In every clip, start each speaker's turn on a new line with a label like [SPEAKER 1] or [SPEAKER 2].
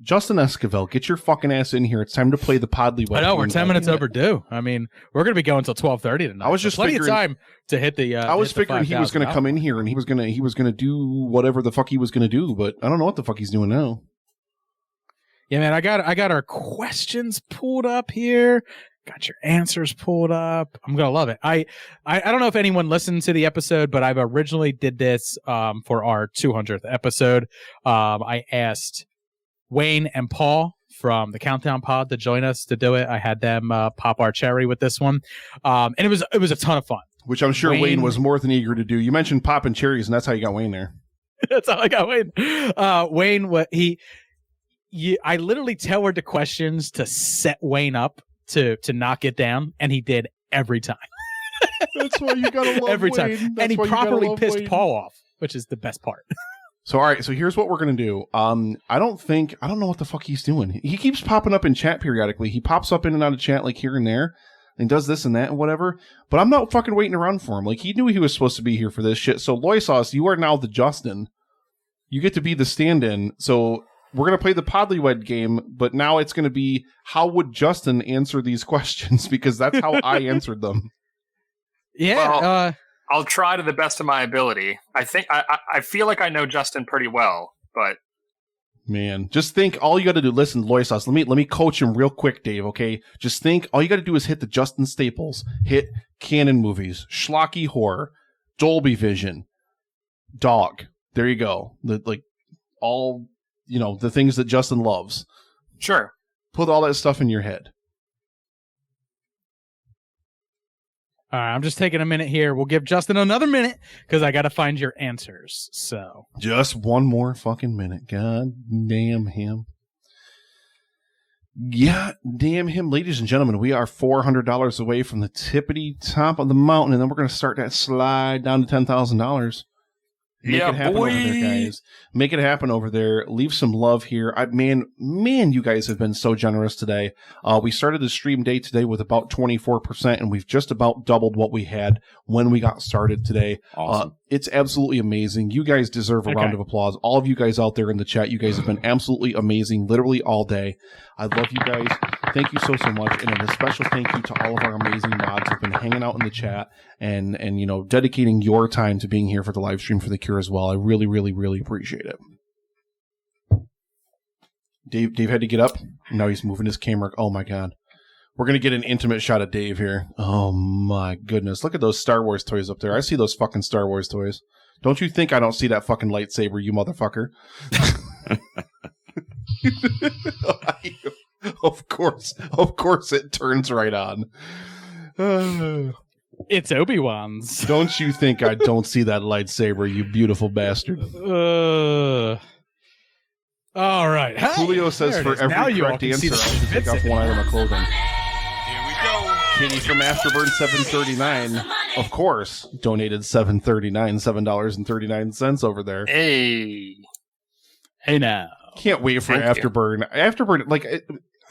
[SPEAKER 1] Justin Esquivel, get your fucking ass in here. It's time to play the Podlywed.
[SPEAKER 2] I know, we're 10 minutes overdue. I mean, we're going to be going until 12:30 tonight.
[SPEAKER 1] I was just
[SPEAKER 2] plenty
[SPEAKER 1] figuring,
[SPEAKER 2] of time to hit the
[SPEAKER 1] I was figuring he was going to come in here and he was going to do whatever the fuck he was going to do, but I don't know what the fuck he's doing now.
[SPEAKER 2] Yeah, man, I got our questions pulled up here. Got your answers pulled up. I'm gonna love it. I don't know if anyone listened to the episode, but I've originally did this for our 200th episode. I asked Wayne and Paul from the Countdown Pod to join us to do it. I had them pop our cherry with this one, and it was a ton of fun.
[SPEAKER 1] Which I'm sure Wayne was more than eager to do. You mentioned popping cherries, and that's how you got Wayne there.
[SPEAKER 2] That's how I got Wayne. Wayne, I literally tailored the questions to set Wayne up to knock it down, and he did every time.
[SPEAKER 1] That's why you gotta love
[SPEAKER 2] every
[SPEAKER 1] Wayne.
[SPEAKER 2] time.
[SPEAKER 1] That's
[SPEAKER 2] and he
[SPEAKER 1] why
[SPEAKER 2] properly pissed
[SPEAKER 1] Wayne.
[SPEAKER 2] Paul off, which is the best part.
[SPEAKER 1] So all right, so here's what we're gonna do. I don't know what the fuck he's doing. He keeps popping up in chat periodically. He pops up in and out of chat like here and there, and does this and that and whatever. But I'm not fucking waiting around for him. Like he knew he was supposed to be here for this shit. So Loisauce, you are now the Justin. You get to be the stand-in. So we're going to play the Podlywed game, but now it's going to be how would Justin answer these questions, because that's how I answered them.
[SPEAKER 2] Yeah.
[SPEAKER 3] Well, I'll try to the best of my ability. I think I feel like I know Justin pretty well, but
[SPEAKER 1] man, just think. All you got to do. Listen, Loisauce. Let me coach him real quick, Dave. Okay, just think. All you got to do is hit the Justin staples. Hit Canon movies, schlocky horror, Dolby Vision, dog. There you go. All. You know, the things that Justin loves.
[SPEAKER 3] Sure.
[SPEAKER 1] Put all that stuff in your head.
[SPEAKER 2] All right, I'm just taking a minute here. We'll give Justin another minute because I got to find your answers. So
[SPEAKER 1] just one more fucking minute. God damn him. Yeah, damn him. Ladies and gentlemen, we are $400 away from the tippity top of the mountain, and then we're going to start that slide down to $10,000. Make it happen over there, guys. Make it happen over there. Leave some love here. Man, you guys have been so generous today. We started the stream day today with about 24%, and we've just about doubled what we had when we got started today.
[SPEAKER 2] Awesome.
[SPEAKER 1] It's absolutely amazing. You guys deserve a round of applause. All of you guys out there in the chat, you guys have been absolutely amazing, literally all day. I love you guys. Thank you so much. And a special thank you to all of our amazing mods who've been hanging out in the chat and you know, dedicating your time to being here for the live stream for The Cure as well. I really, really, really appreciate it. Dave had to get up. Now he's moving his camera. Oh my God. We're going to get an intimate shot of Dave here. Oh my goodness. Look at those Star Wars toys up there. I see those fucking Star Wars toys. Don't you think I don't see that fucking lightsaber, you motherfucker? Of course it turns right on.
[SPEAKER 2] It's Obi-Wan's.
[SPEAKER 1] Don't you think I don't see that lightsaber, you beautiful bastard?
[SPEAKER 2] All right. Hey,
[SPEAKER 1] Julio says for every correct answer, I should take off one item of clothing.
[SPEAKER 4] Here we go.
[SPEAKER 1] Katie from Afterburn 739, of course, donated $7.39 over there.
[SPEAKER 3] Hey
[SPEAKER 2] now.
[SPEAKER 1] Can't wait for
[SPEAKER 3] Thank
[SPEAKER 1] Afterburn. Afterburn, like,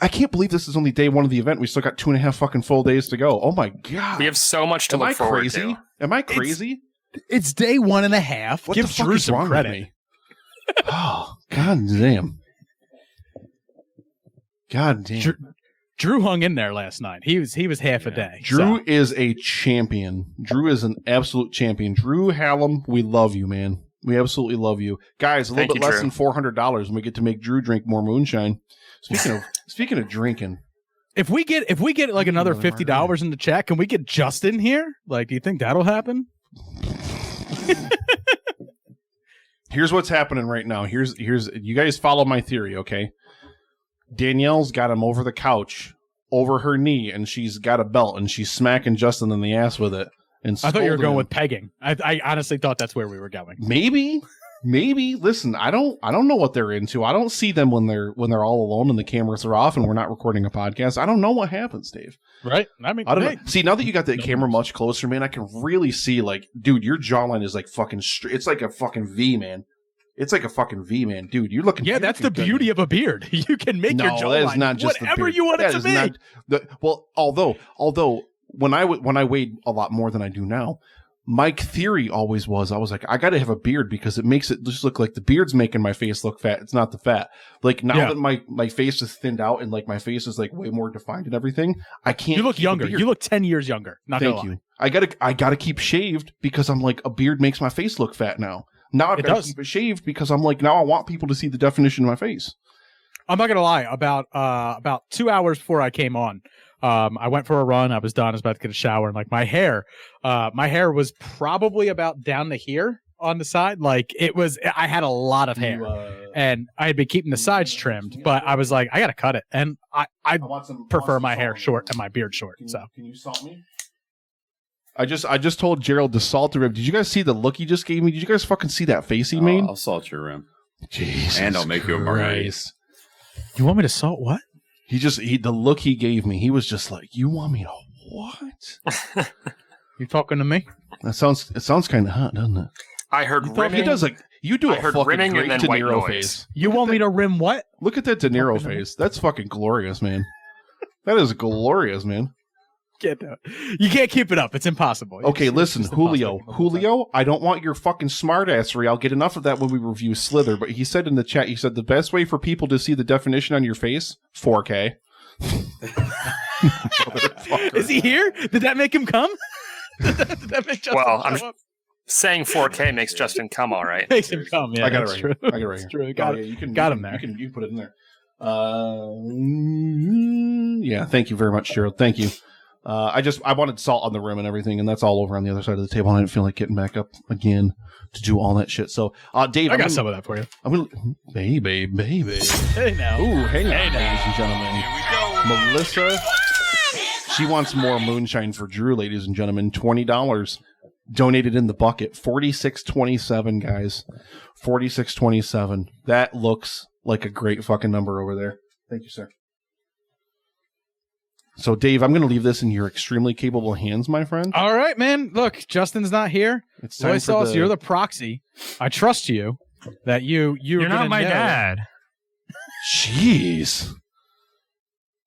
[SPEAKER 1] I can't believe this is only day one of the event. We still got 2.5 fucking full days to go. Oh my God.
[SPEAKER 3] We have so much to look forward to.
[SPEAKER 1] Am I crazy?
[SPEAKER 2] It's day 1.5.
[SPEAKER 1] What
[SPEAKER 2] Give
[SPEAKER 1] the fuck
[SPEAKER 2] Drew
[SPEAKER 1] is
[SPEAKER 2] some
[SPEAKER 1] wrong
[SPEAKER 2] credit.
[SPEAKER 1] with me? Oh, God damn. God damn.
[SPEAKER 2] Drew hung in there last night. He was half a day.
[SPEAKER 1] Drew is a champion. Drew is an absolute champion. Drew Hallam, we love you, man. We absolutely love you. Guys, a little bit less than $400 and we get to make Drew drink more moonshine. Speaking of drinking.
[SPEAKER 2] If we get like another $50 in the chat, can we get Justin here? Like, do you think that'll happen?
[SPEAKER 1] Here's what's happening right now. Here's you guys follow my theory, okay? Danielle's got him over the couch, over her knee, and she's got a belt, and she's smacking Justin in the ass with it. And
[SPEAKER 2] I thought you were going with pegging. I honestly thought that's where we were going.
[SPEAKER 1] Maybe. Listen, I don't know what they're into. I don't see them when they're all alone and the cameras are off and we're not recording a podcast. I don't know what happens, Dave.
[SPEAKER 2] Right? I mean,
[SPEAKER 1] I don't know. See, now that you got that camera much closer, man, I can really see, like, dude, your jawline is like fucking straight. It's like a fucking V, man. It's like a fucking V, man. Dude, you're looking.
[SPEAKER 2] Yeah, that's the beauty of a beard. You can make your jawline
[SPEAKER 1] that is not just
[SPEAKER 2] whatever you want it to be.
[SPEAKER 1] Well, although when I weighed a lot more than I do now, my theory always was, I was like, I got to have a beard because it makes it just look like the beard's making my face look fat. It's not the fat. Like now that my face is thinned out and like my face is like way more defined and everything, I can't.
[SPEAKER 2] You look younger. You look 10 years younger. Not
[SPEAKER 1] Thank you. I gotta keep shaved because I'm like, a beard makes my face look fat now. Now I've got to keep it shaved because I'm like, now I want people to see the definition of my face.
[SPEAKER 2] I'm not gonna lie. About 2 hours before I came on, I went for a run. I was done. I was about to get a shower, and like my hair was probably about down to here on the side. Like it was. I had a lot of hair, and I had been keeping the sides trimmed. But I was like, I gotta cut it, and I prefer my hair short and my beard short.
[SPEAKER 1] Can you salt me? I just told Gerald to salt the rim. Did you guys see the look he just gave me? Did you guys fucking see that face he made?
[SPEAKER 5] I'll salt your rim.
[SPEAKER 1] Jesus
[SPEAKER 5] and I'll make you a margarita.
[SPEAKER 2] You want me to salt what?
[SPEAKER 1] The look he gave me, he was just like, you want me to what?
[SPEAKER 2] You talking to me?
[SPEAKER 1] It sounds kind of hot, doesn't it?
[SPEAKER 3] I heard rimming.
[SPEAKER 1] He does you do a fucking
[SPEAKER 3] rimming
[SPEAKER 1] great
[SPEAKER 3] and
[SPEAKER 1] De
[SPEAKER 3] then white
[SPEAKER 1] Niro
[SPEAKER 3] noise.
[SPEAKER 1] face.
[SPEAKER 2] You want me to rim what?
[SPEAKER 1] Look at that De Niro face. That's fucking glorious, man. That is glorious, man.
[SPEAKER 2] You can't keep it up. It's impossible.
[SPEAKER 1] Okay, listen, Julio, I don't want your fucking smartassery. I'll get enough of that when we review Slither, but he said in the chat, the best way for people to see the definition on your face, 4K.
[SPEAKER 2] Is he here? Did that make him come? Did that make Justin show up?
[SPEAKER 3] Saying 4K makes Justin come all right.
[SPEAKER 2] Makes him come, yeah.
[SPEAKER 1] I got it right here. I got it right here.
[SPEAKER 2] True.
[SPEAKER 1] Got him there. You can put it in there. Yeah, thank you very much, Gerald. Thank you. I wanted salt on the rim and everything, and that's all over on the other side of the table. And I didn't feel like getting back up again to do all that shit. So, Dave,
[SPEAKER 2] I got some of that for you.
[SPEAKER 1] I'm gonna, baby.
[SPEAKER 2] Hey now,
[SPEAKER 1] ooh, hang on,
[SPEAKER 2] hey now,
[SPEAKER 1] ladies and gentlemen.
[SPEAKER 4] Here we go.
[SPEAKER 1] Melissa, she wants more moonshine for Drew, ladies and gentlemen. $20 donated in the bucket. 46.27, guys. 46.27. That looks like a great fucking number over there. Thank you, sir. So, Dave, I'm going to leave this in your extremely capable hands, my friend.
[SPEAKER 2] All right, man. Look, Justin's not here.
[SPEAKER 1] It's time
[SPEAKER 2] Sauce, you're the proxy. I trust you that you're
[SPEAKER 6] not my dad.
[SPEAKER 1] Jeez.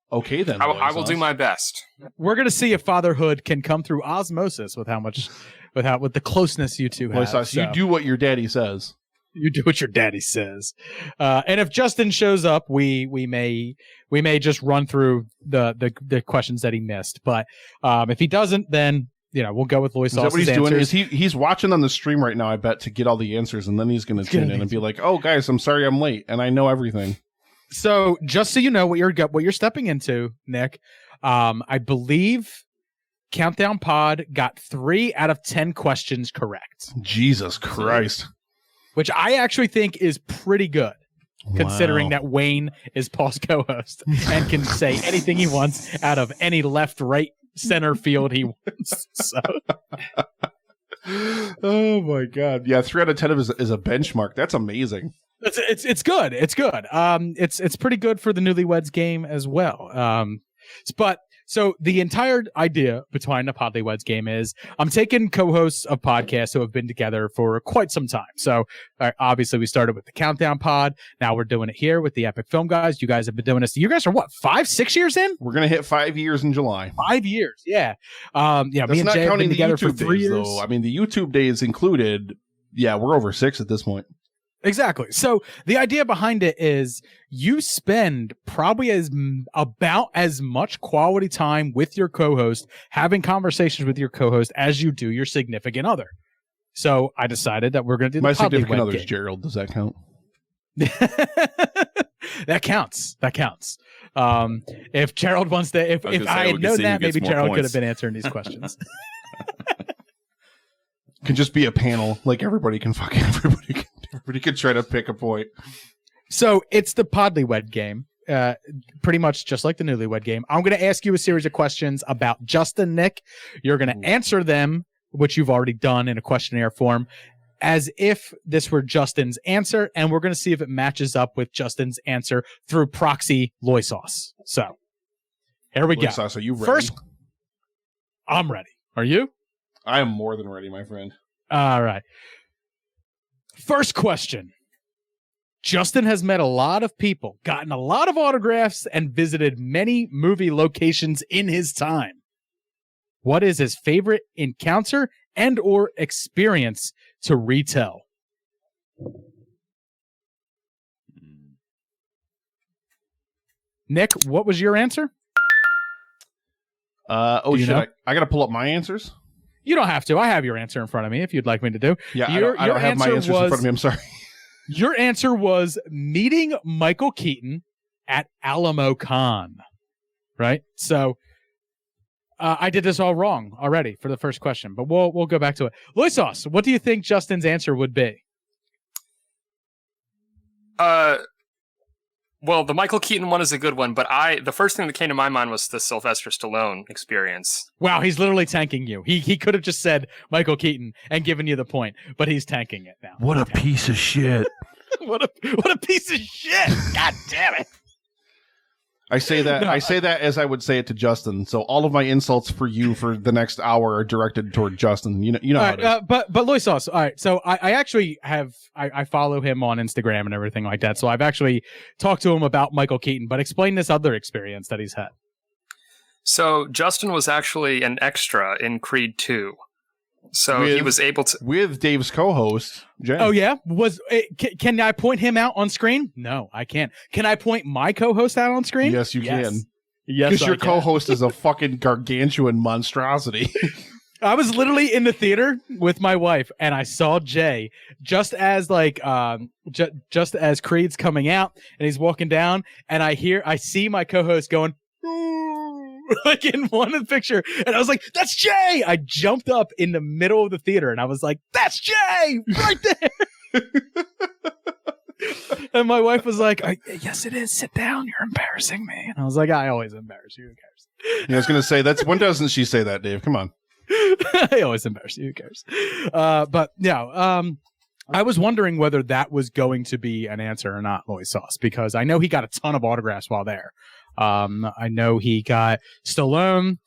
[SPEAKER 1] Okay, then.
[SPEAKER 3] I will do my best.
[SPEAKER 2] We're going to see if fatherhood can come through osmosis with with the closeness you two have.
[SPEAKER 1] Sauce, you do what your daddy says.
[SPEAKER 2] You do what your daddy says. And if Justin shows up, we may just run through the questions that he missed. But if he doesn't, then we'll go with Lois. Is that
[SPEAKER 1] what he's
[SPEAKER 2] answers.
[SPEAKER 1] doing? Is he's watching on the stream right now? I bet, to get all the answers, and then he's going to tune in and be like, "Oh, guys, I'm sorry I'm late, and I know everything." So
[SPEAKER 2] just so you know what you're stepping into, Nick, I believe Countdown Pod got 3 out of 10 questions correct.
[SPEAKER 1] Jesus Christ.
[SPEAKER 2] Which I actually think is pretty good, considering that Wayne is Paul's co-host and can say anything he wants out of any left, right, center field he wants. So.
[SPEAKER 1] Oh my God! Yeah, 3 out of 10 is a benchmark. That's amazing.
[SPEAKER 2] It's good. It's good. It's pretty good for the Newlyweds Game as well. So the entire idea behind the Podlywed Game is I'm taking co-hosts of podcasts who have been together for quite some time. So obviously we started with the Countdown Pod. Now we're doing it here with the Epic Film Guys. You guys have been doing this. You guys are what, 5-6 years in?
[SPEAKER 1] We're going to hit 5 years in July.
[SPEAKER 2] 5 years. Yeah.
[SPEAKER 1] That's
[SPEAKER 2] me and
[SPEAKER 1] not
[SPEAKER 2] Jay have
[SPEAKER 1] counting
[SPEAKER 2] been together
[SPEAKER 1] the YouTube
[SPEAKER 2] for 3
[SPEAKER 1] days,
[SPEAKER 2] years.
[SPEAKER 1] though. I mean, the YouTube days included. Yeah, we're over 6 at this point.
[SPEAKER 2] Exactly. So the idea behind it is you spend probably about as much quality time with your co-host, having conversations with your co-host as you do your significant other. So I decided that we're going to do
[SPEAKER 1] my
[SPEAKER 2] the
[SPEAKER 1] significant other
[SPEAKER 2] game.
[SPEAKER 1] is Gerald. Does that count?
[SPEAKER 2] That counts. If Gerald wants to, if I had known that, maybe Gerald could have been answering these questions.
[SPEAKER 1] Can just be a panel, like everybody can try to pick a point.
[SPEAKER 2] So it's the Podlywed Game, pretty much just like the Newlywed Game. I'm going to ask you a series of questions about Justin, Nick. You're going to answer them, which you've already done in a questionnaire form, as if this were Justin's answer, and we're going to see if it matches up with Justin's answer through proxy Loisauce. So here we go.
[SPEAKER 1] Loisauce, are you ready?
[SPEAKER 2] First, I'm ready. Are you?
[SPEAKER 1] I am more than ready, my friend.
[SPEAKER 2] All right. First question. Justin has met a lot of people, gotten a lot of autographs, and visited many movie locations in his time. What is his favorite encounter and or experience to retell? Nick, what was your answer?
[SPEAKER 1] Oh
[SPEAKER 2] you
[SPEAKER 1] shit!
[SPEAKER 2] know?
[SPEAKER 1] I gotta pull up my answers.
[SPEAKER 2] You don't have to. I have your answer in front of me if you'd like me to do.
[SPEAKER 1] Yeah, I don't have my answers in front of me. I'm sorry.
[SPEAKER 2] Your answer was meeting Michael Keaton at Alamo Con, right? So I did this all wrong already for the first question, but we'll go back to it. Loisos, what do you think Justin's answer would be?
[SPEAKER 3] Well, the Michael Keaton one is a good one, but the first thing that came to my mind was the Sylvester Stallone experience.
[SPEAKER 2] Wow, he's literally tanking you. He could have just said Michael Keaton and given you the point, but he's tanking it now.
[SPEAKER 1] What a piece of shit!
[SPEAKER 2] What a piece of shit! God damn it!
[SPEAKER 1] I say that as I would say it to Justin. So all of my insults for you for the next hour are directed toward Justin. You know how it is.
[SPEAKER 2] But Loisos, all right. So I actually have I follow him on Instagram and everything like that. So I've actually talked to him about Michael Keaton. But explain this other experience that he's had.
[SPEAKER 3] So Justin was actually an extra in Creed 2. So he was able to
[SPEAKER 1] with Dave's co-host. Jay.
[SPEAKER 2] Oh yeah, can I point him out on screen? No, I can't. Can I point my co-host out on screen?
[SPEAKER 1] Yes, you can.
[SPEAKER 2] Yes,
[SPEAKER 1] because your co-host is a fucking gargantuan monstrosity.
[SPEAKER 2] I was literally in the theater with my wife, and I saw Jay just as just as Creed's coming out, and he's walking down, and I see my co-host going. Like in one picture, and I was like, "That's Jay!" I jumped up in the middle of the theater, and I was like, "That's Jay right there!" And my wife was like, "Yes, it is. Sit down. You're embarrassing me." And I was like, "I always embarrass you. Who cares?"
[SPEAKER 1] Yeah, I was gonna say when doesn't she say that, Dave? Come on.
[SPEAKER 2] I always embarrass you. Who cares? But yeah, I was wondering whether that was going to be an answer or not, Loisos, because I know he got a ton of autographs while there. I know he got Stallone.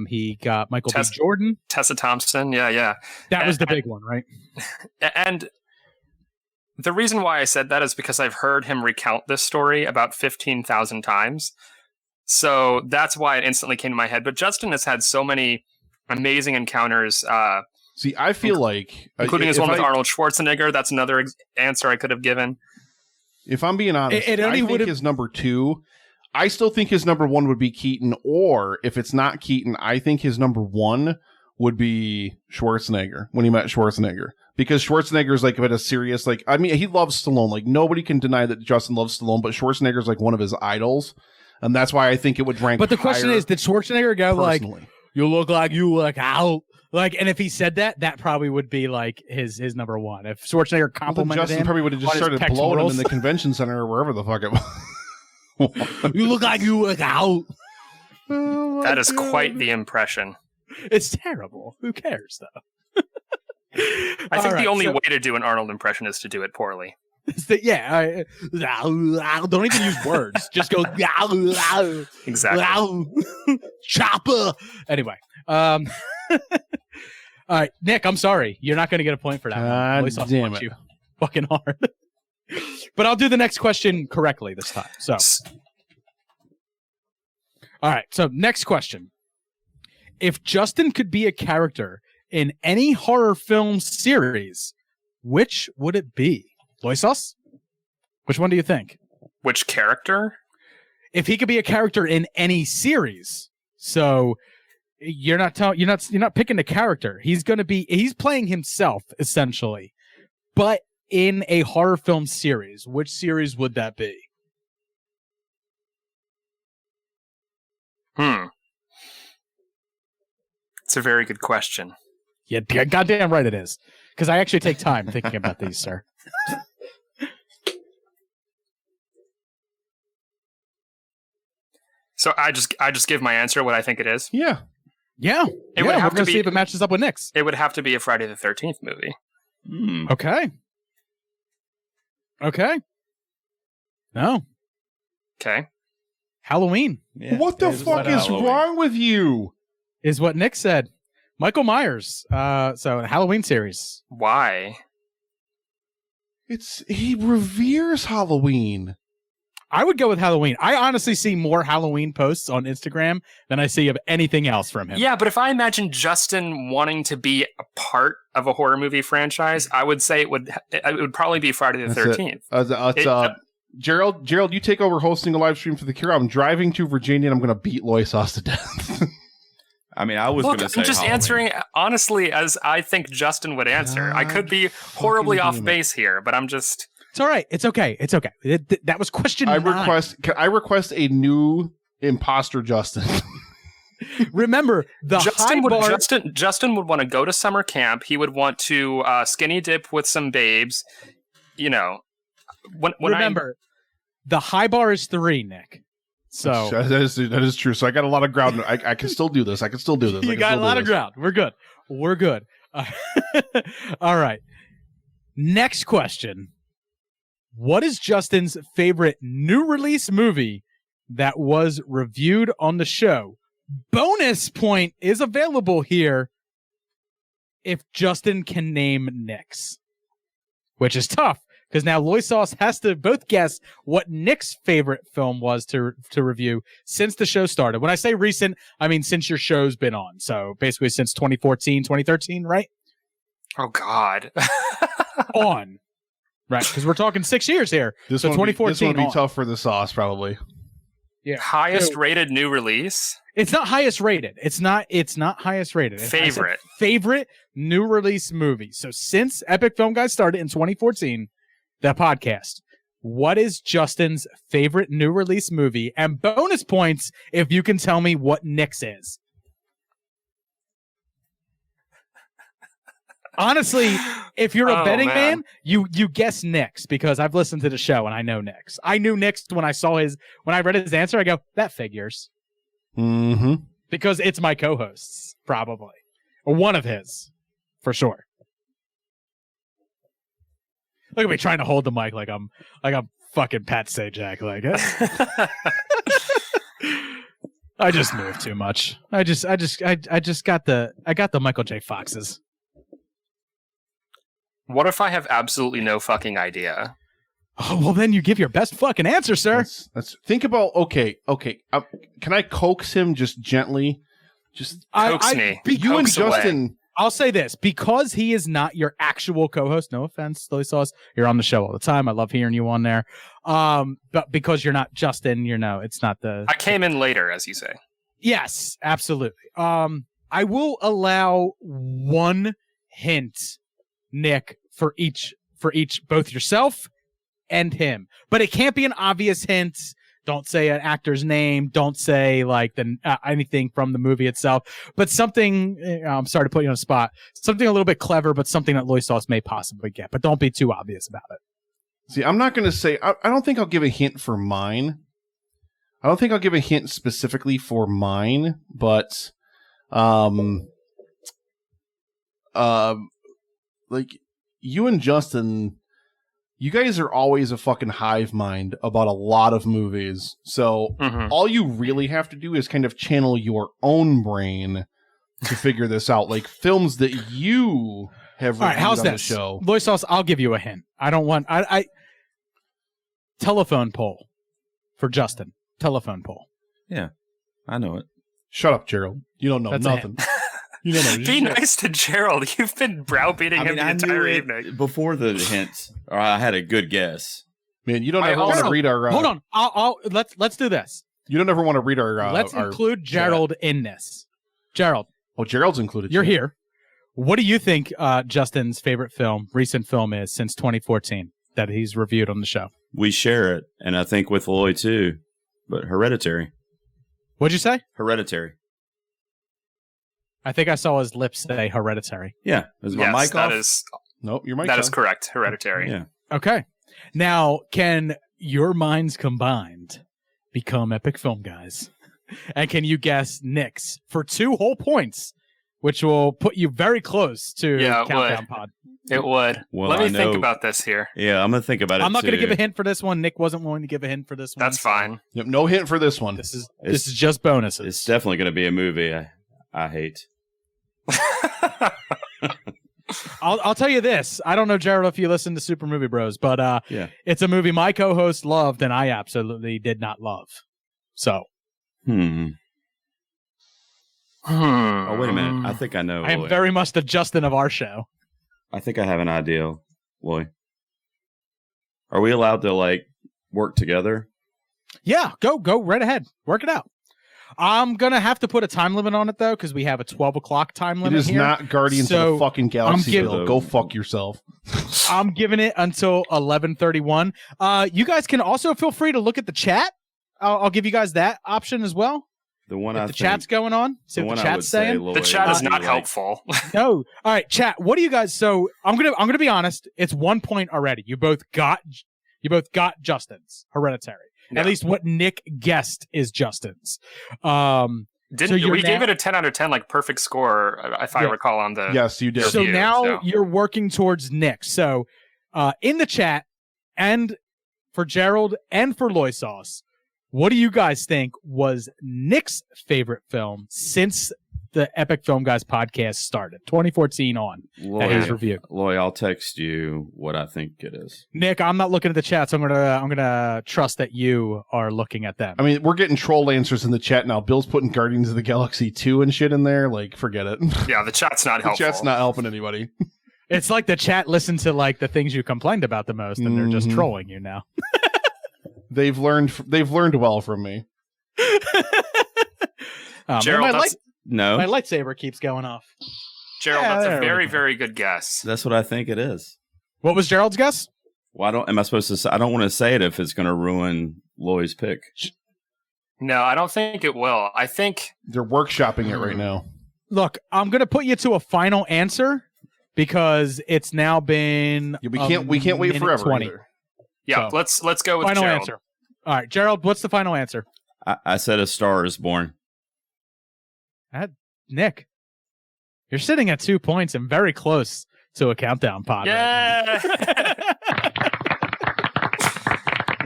[SPEAKER 2] He got Michael B. Jordan.
[SPEAKER 3] Tessa Thompson. Yeah.
[SPEAKER 2] That was the big one, right?
[SPEAKER 3] And the reason why I said that is because I've heard him recount this story about 15,000 times. So that's why it instantly came to my head. But Justin has had so many amazing encounters.
[SPEAKER 1] See, I feel like...
[SPEAKER 3] including his one with Arnold Schwarzenegger. That's another answer I could have given.
[SPEAKER 1] If I'm being honest, I think his number 2... I still think his number 1 would be Keaton, or if it's not Keaton, I think his number 1 would be Schwarzenegger, when he met Schwarzenegger. Because Schwarzenegger is like a bit of serious, like, I mean, he loves Stallone. Like, nobody can deny that Justin loves Stallone, but Schwarzenegger is like one of his idols. And that's why I think it would rank
[SPEAKER 2] But the question is, did Schwarzenegger go
[SPEAKER 1] personally.
[SPEAKER 2] Like, you look like you look out? Like, and if he said that, that probably would be like his number 1. If Schwarzenegger complimented
[SPEAKER 1] Justin probably would have just started blowing him in the convention center or wherever the fuck it was.
[SPEAKER 2] You look like you look out.
[SPEAKER 1] Oh
[SPEAKER 3] that is quite the impression.
[SPEAKER 2] It's terrible. Who cares, though?
[SPEAKER 3] I think the only way to do an Arnold impression is to do it poorly.
[SPEAKER 2] Don't even use words. Just go
[SPEAKER 3] exactly.
[SPEAKER 2] Chopper. Anyway, all right, Nick. I'm sorry. You're not going to get a point for that.
[SPEAKER 1] Damn it.
[SPEAKER 2] You fucking hard. But I'll do the next question correctly this time. So, all right. So, next question. If Justin could be a character in any horror film series, which would it be? Loisos? Which one do you think?
[SPEAKER 3] Which character?
[SPEAKER 2] If he could be a character in any series, so you're not picking a character. He's playing himself essentially, but in a horror film series, which series would that be?
[SPEAKER 3] It's a very good question.
[SPEAKER 2] Yeah, goddamn right it is. Because I actually take time thinking about these, sir.
[SPEAKER 3] So I just give my answer what I think it is.
[SPEAKER 1] Yeah.
[SPEAKER 2] Yeah.
[SPEAKER 3] It would have to be,
[SPEAKER 2] see if it matches up with Nick's.
[SPEAKER 3] It would have to be a Friday the 13th movie.
[SPEAKER 2] Okay. Okay. No.
[SPEAKER 3] Okay.
[SPEAKER 2] Halloween.
[SPEAKER 1] Yeah, what the fuck is wrong with you?
[SPEAKER 2] Is what Nick said. Michael Myers. So Halloween series.
[SPEAKER 3] Why?
[SPEAKER 1] He reveres Halloween.
[SPEAKER 2] I would go with Halloween. I honestly see more Halloween posts on Instagram than I see of anything else from him.
[SPEAKER 3] Yeah, but if I imagine Justin wanting to be a part of a horror movie franchise, I would say it would probably be Friday the 13th.
[SPEAKER 1] Gerald, you take over hosting a live stream for The Cure. I'm driving to Virginia and I'm going to beat Loy Sauce to death.
[SPEAKER 5] I mean, I was going to say
[SPEAKER 3] I'm just
[SPEAKER 5] Halloween.
[SPEAKER 3] answering honestly as I think Justin would answer. I could be horribly off base here, but I'm just...
[SPEAKER 2] It's all right. It's okay. That was question 9.
[SPEAKER 1] I request a new imposter Justin.
[SPEAKER 2] Remember, the
[SPEAKER 3] Justin
[SPEAKER 2] high bar...
[SPEAKER 3] Justin would want to go to summer camp. He would want to skinny dip with some babes. You know,
[SPEAKER 2] remember, the high bar is 3, Nick. So
[SPEAKER 1] that is true. So I got a lot of ground. I can still do this.
[SPEAKER 2] You got a lot of ground. We're good. All right. Next question. What is Justin's favorite new release movie that was reviewed on the show? Bonus point is available here if Justin can name Nick's, which is tough because now Loy Sauce has to both guess what Nick's favorite film was to review since the show started. When I say recent, I mean since your show's been on. So basically since 2014, 2013, right?
[SPEAKER 3] Oh, God.
[SPEAKER 2] On. Right, because we're talking 6 years here. So 2014.
[SPEAKER 1] This one would be tough for the sauce, probably.
[SPEAKER 3] Yeah. Highest rated new release?
[SPEAKER 2] It's not highest rated. It's not highest rated. Favorite new release movie. So since Epic Film Guys started in 2014, the podcast, what is Justin's favorite new release movie? And bonus points if you can tell me what Nick's is. Honestly, if you're a betting man, you guess Nick's because I've listened to the show and I know Nick's. I knew Nick's when I read his answer. I go, that figures.
[SPEAKER 1] Mm-hmm.
[SPEAKER 2] Because it's my co-host's, probably. Or one of his, for sure. Look at me trying to hold the mic like I'm fucking Pat Sajak. Like, I just moved too much. I just got the Michael J. Foxes.
[SPEAKER 3] What if I have absolutely no fucking idea?
[SPEAKER 2] Oh, well, then you give your best fucking answer, sir.
[SPEAKER 1] Let's think about, okay. Can I coax him just gently? Just
[SPEAKER 3] coax me.
[SPEAKER 1] You and Justin.
[SPEAKER 2] I'll say this, because he is not your actual co-host, no offense, Lily Sauce, you're on the show all the time. I love hearing you on there. But because you're not Justin, it's not the...
[SPEAKER 3] I came in later, as you say.
[SPEAKER 2] Yes, absolutely. I will allow one hint, Nick, for each, both yourself and him. But it can't be an obvious hint. Don't say an actor's name. Don't say like anything from the movie itself. But something, I'm sorry to put you on the spot, something a little bit clever, but something that Loy Sauce may possibly get. But don't be too obvious about it.
[SPEAKER 1] See, I'm not going to say, I don't think I'll give a hint for mine. I don't think I'll give a hint specifically for mine, but like you and Justin, you guys are always a fucking hive mind about a lot of movies. So all you really have to do is kind of channel your own brain to figure this out. Like films that you have reviewed on the show.
[SPEAKER 2] Loy Sauce, I'll give you a hint. I don't want... I telephone poll for Justin. Telephone poll.
[SPEAKER 5] Yeah, I know it.
[SPEAKER 1] Shut up, Gerald. You don't know nothing. You don't know.
[SPEAKER 3] Be nice to Gerald. You've been browbeating him the entire evening.
[SPEAKER 5] Before the hints, or I had a good guess.
[SPEAKER 1] Man, you don't ever want to read our...
[SPEAKER 2] hold on. Let's do this.
[SPEAKER 1] You don't ever want to read our...
[SPEAKER 2] let's include Gerald in this. Gerald.
[SPEAKER 1] Oh, Gerald's included.
[SPEAKER 2] You're here. What do you think Justin's favorite recent film is since 2014 that he's reviewed on the show?
[SPEAKER 5] We share it, and I think with Loy too, but Hereditary.
[SPEAKER 2] What'd you say?
[SPEAKER 5] Hereditary.
[SPEAKER 2] I think I saw his lips say Hereditary.
[SPEAKER 5] Yeah. Is my mic off?
[SPEAKER 1] Nope, your mic's
[SPEAKER 3] That is correct. Hereditary.
[SPEAKER 5] Yeah.
[SPEAKER 2] Okay. Now, can your minds combined become Epic Film Guys? And can you guess Nick's for 2 whole points, which will put you very close to Countdown Pod?
[SPEAKER 3] It would.
[SPEAKER 5] Well,
[SPEAKER 3] Let me think about this here.
[SPEAKER 5] Yeah, I'm going to think about it.
[SPEAKER 2] I'm not going to give a hint for this one. Nick wasn't willing to give a hint for this one.
[SPEAKER 3] That's fine.
[SPEAKER 1] Yep, no hint for this one.
[SPEAKER 2] This is just bonuses.
[SPEAKER 5] It's definitely going to be a movie I hate.
[SPEAKER 2] I'll tell you this. I don't know, Gerald, if you listen to Super Movie Bros, but it's a movie my co-host loved and I absolutely did not love. So.
[SPEAKER 5] Oh, wait a minute. I think I know.
[SPEAKER 2] I am very much the Justin of our show.
[SPEAKER 5] I think I have an idea, Loy. Are we allowed to, like, work together?
[SPEAKER 2] Yeah, go right ahead. Work it out. I'm going to have to put a time limit on it, though, because we have a 12 o'clock time limit.
[SPEAKER 1] It is
[SPEAKER 2] here.
[SPEAKER 1] not Guardians of the fucking Galaxy. Go fuck yourself.
[SPEAKER 2] I'm giving it until 11:31. You guys can also feel free to look at the chat. I'll give you guys that option as well.
[SPEAKER 5] The one
[SPEAKER 2] if the chat's going on. See what the chat's saying.
[SPEAKER 3] The chat is not helpful.
[SPEAKER 2] No. All right, chat. What do you guys? So I'm gonna be honest. It's 1 point already. You both got Justin's Hereditary. Yeah. At least what Nick guessed is Justin's.
[SPEAKER 3] We gave it a 10 out of 10, like perfect score, if I recall on the.
[SPEAKER 1] Yes, you did.
[SPEAKER 2] So now you're working towards Nick. So in the chat, and for Gerald and for Loy Sauce, what do you guys think was Nick's favorite film since the Epic Film Guys podcast started, 2014 on? That his review.
[SPEAKER 5] Loy, I'll text you what I think it is.
[SPEAKER 2] Nick, I'm not looking at the chat, so I'm gonna trust that you are looking at them.
[SPEAKER 1] I mean, we're getting troll answers in the chat now. Bill's putting Guardians of the Galaxy 2 and shit in there. Like, forget it.
[SPEAKER 3] Yeah, the chat's not helpful.
[SPEAKER 1] The chat's not helping anybody.
[SPEAKER 2] It's like the chat listened to like the things you complained about the most, and they're just trolling you now.
[SPEAKER 1] They've learned well from me.
[SPEAKER 3] Gerald,
[SPEAKER 2] my lightsaber keeps going off.
[SPEAKER 3] Gerald, that's a very, very good guess.
[SPEAKER 5] That's what I think it is.
[SPEAKER 2] What was Gerald's guess?
[SPEAKER 5] Well, am I supposed to say? I don't want to say it if it's going to ruin Loy's pick.
[SPEAKER 3] No, I don't think it will. I think
[SPEAKER 1] they're workshopping it right now.
[SPEAKER 2] Look, I'm going to put you to a final answer because it's now been
[SPEAKER 1] we can't wait forever
[SPEAKER 2] 20.
[SPEAKER 1] Either.
[SPEAKER 3] Yeah, so, let's go with
[SPEAKER 2] final
[SPEAKER 3] Gerald.
[SPEAKER 2] Answer. All right, Gerald, what's the final answer?
[SPEAKER 5] I said A Star Is Born.
[SPEAKER 2] Nick, you're sitting at 2 points and very close to a countdown pod.
[SPEAKER 3] Yeah.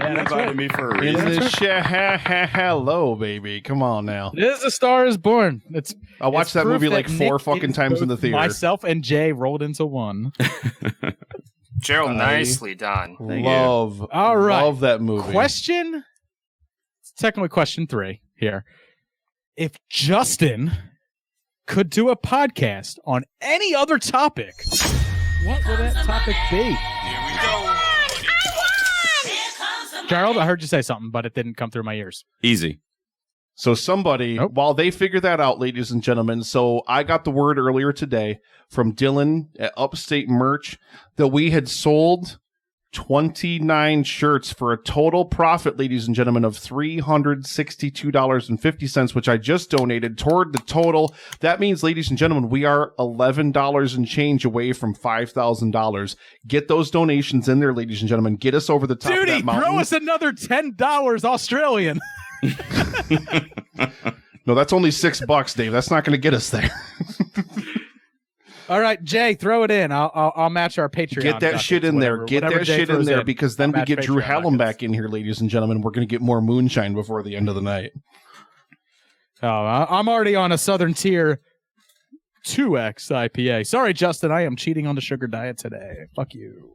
[SPEAKER 5] You invited me for a reason.
[SPEAKER 1] Hello, baby. Come on now.
[SPEAKER 2] It is A Star Is Born.
[SPEAKER 1] I watched that movie like 4 fucking times in the theater.
[SPEAKER 2] Myself and Jay rolled into one.
[SPEAKER 3] Gerald, nicely done.
[SPEAKER 1] All right. Love that movie.
[SPEAKER 2] Question. Technically, question 3 here. If Justin could do a podcast on any other topic, what would that topic be?
[SPEAKER 4] Here we go.
[SPEAKER 2] Gerald, I heard you say something, but it didn't come through my ears.
[SPEAKER 5] Easy.
[SPEAKER 1] So somebody, while they figure that out, ladies and gentlemen, so I got the word earlier today from Dylan at Upstate Merch that we had sold 29 shirts for a total profit, ladies and gentlemen, of $362.50, which I just donated toward the total. That means, ladies and gentlemen, we are $11 and change away from $5,000. Get those donations in there, ladies and gentlemen. Get us over the top of that mountain.
[SPEAKER 2] Throw us another $10 Australian.
[SPEAKER 1] No, that's only $6, Dave. That's not going to get us there.
[SPEAKER 2] All right, Jay, throw it in. I'll match our Patreon.
[SPEAKER 1] Get that shit in there. Get that shit in there because then we get Drew Hallam back in here, ladies and gentlemen. We're going to get more moonshine before the end of the night.
[SPEAKER 2] Oh, I'm already on a Southern Tier 2X IPA. Sorry, Justin, I am cheating on the sugar diet today. Fuck you.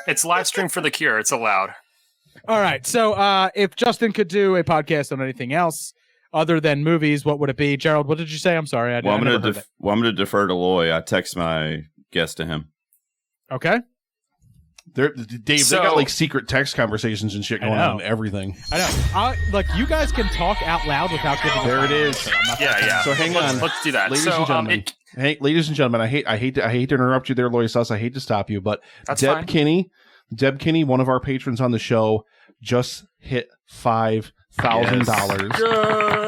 [SPEAKER 3] It's Livestream for the cure. It's allowed.
[SPEAKER 2] All right, so if Justin could do a podcast on anything else other than movies, what would it be? Gerald, what did you say? I'm sorry.
[SPEAKER 5] I'm going to defer to Loy. I text my guess to him.
[SPEAKER 2] Okay.
[SPEAKER 1] Dave, they got like secret text conversations and shit going on and everything.
[SPEAKER 2] I know. Look, you guys can talk out loud without giving.
[SPEAKER 1] There it is.
[SPEAKER 3] Yeah.
[SPEAKER 1] So hang on.
[SPEAKER 3] Let's do that.
[SPEAKER 1] Ladies and gentlemen. Ladies and gentlemen, I hate to interrupt you there, Loy Sauce. I hate to stop you, but Deb Kinney, one of our patrons on the show, just hit $5,000.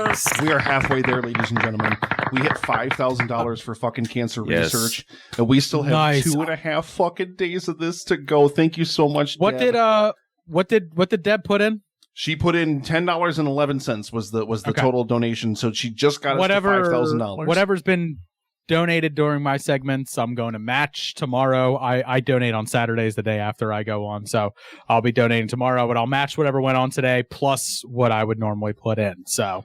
[SPEAKER 3] Yes.
[SPEAKER 1] We are halfway there, ladies and gentlemen. We hit $5,000 for fucking cancer research, and we still have 2.5 fucking days of this to go. Thank you so much, Deb.
[SPEAKER 2] What did Deb put in?
[SPEAKER 1] She put in $10.11 was the total donation, so she just got us to $5,000.
[SPEAKER 2] Whatever's been donated during my segments, I'm going to match tomorrow. I donate on Saturdays the day after I go on, so I'll be donating tomorrow, but I'll match whatever went on today plus what I would normally put in. So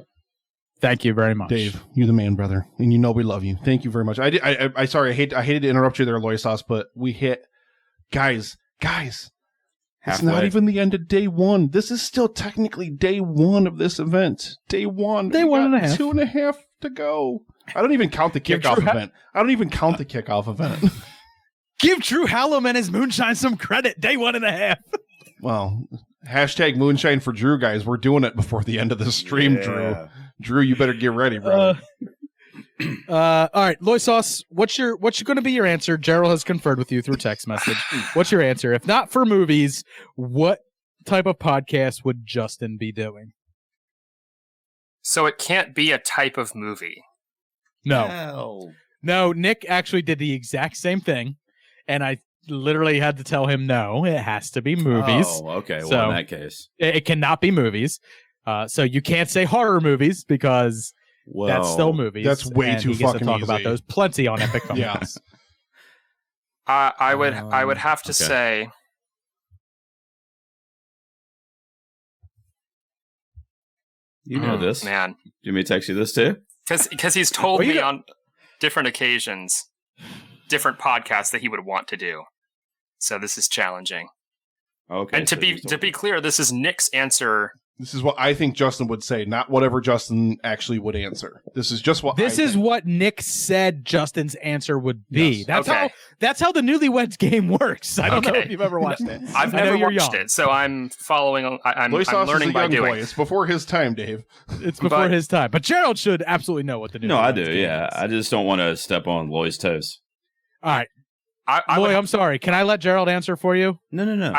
[SPEAKER 2] Thank you very much,
[SPEAKER 1] Dave. You're the man, brother, and you know we love you. Thank you very much. I sorry, I hated to interrupt you there, Loisos, but we hit, guys. It's
[SPEAKER 5] Halfway.
[SPEAKER 1] not even the end of day one. This is still technically day one of this event. Day one.
[SPEAKER 2] Day
[SPEAKER 1] We
[SPEAKER 2] one
[SPEAKER 1] got
[SPEAKER 2] and a half.
[SPEAKER 1] 2.5 to go. I don't even count the kickoff event.
[SPEAKER 2] Give Drew Hallam and his moonshine some credit. Day 1.5.
[SPEAKER 1] Well, hashtag moonshine for Drew, guys. We're doing it before the end of the stream,
[SPEAKER 5] Yeah.
[SPEAKER 1] Drew, you better get ready, bro.
[SPEAKER 2] All right, Loisos, what's going to be your answer? Gerald has conferred with you through text message. What's your answer? If not for movies, what type of podcast would Justin be doing?
[SPEAKER 3] So it can't be a type of movie.
[SPEAKER 2] No, Nick actually did the exact same thing, and I literally had to tell him, no, it has to be movies.
[SPEAKER 5] Oh, okay. Well,
[SPEAKER 2] So-
[SPEAKER 5] in that case,
[SPEAKER 2] It cannot be movies. So you can't say horror movies because that's still movies.
[SPEAKER 1] that's way
[SPEAKER 2] and
[SPEAKER 1] too
[SPEAKER 2] he gets
[SPEAKER 1] fucking
[SPEAKER 2] to talk about
[SPEAKER 1] easy.
[SPEAKER 2] those plenty on Epic Films.
[SPEAKER 1] Yeah.
[SPEAKER 3] I would have to
[SPEAKER 5] Okay.
[SPEAKER 3] say
[SPEAKER 5] You know this.
[SPEAKER 3] man,
[SPEAKER 5] Do you want me to text you this too?
[SPEAKER 3] because he's told
[SPEAKER 2] Well, you
[SPEAKER 3] me
[SPEAKER 2] got-
[SPEAKER 3] on different occasions, different podcasts that he would want to do. So this is challenging.
[SPEAKER 5] Okay.
[SPEAKER 3] And to
[SPEAKER 5] so
[SPEAKER 3] be
[SPEAKER 5] you
[SPEAKER 3] to
[SPEAKER 5] told
[SPEAKER 3] be
[SPEAKER 5] me.
[SPEAKER 3] clear, this is Nick's answer.
[SPEAKER 1] This is what I think Justin would say, not whatever Justin actually would answer. This is just what
[SPEAKER 2] This
[SPEAKER 1] I
[SPEAKER 2] is
[SPEAKER 1] think.
[SPEAKER 2] what Nick said Justin's answer would be.
[SPEAKER 1] Yes.
[SPEAKER 2] That's how the Newlywed Game works. I don't know
[SPEAKER 3] Okay.
[SPEAKER 2] if you've ever watched it.
[SPEAKER 3] I've
[SPEAKER 2] I know
[SPEAKER 3] never
[SPEAKER 2] you're
[SPEAKER 3] watched
[SPEAKER 2] young.
[SPEAKER 3] it, so I'm following. I'm
[SPEAKER 1] Loisos
[SPEAKER 3] learning
[SPEAKER 1] is a
[SPEAKER 3] by
[SPEAKER 1] young
[SPEAKER 3] doing.
[SPEAKER 1] boy. It's before his time, Dave.
[SPEAKER 2] It's before
[SPEAKER 3] But-
[SPEAKER 2] his time. But Gerald should absolutely know what the Newlywed
[SPEAKER 5] No, I do.
[SPEAKER 2] Game
[SPEAKER 5] Yeah,
[SPEAKER 2] is.
[SPEAKER 5] I just don't want to step on Loy's toes.
[SPEAKER 2] All right.
[SPEAKER 3] I
[SPEAKER 2] Lloyd,
[SPEAKER 3] would,
[SPEAKER 2] I'm sorry. Can I let Gerald answer for you?
[SPEAKER 5] No.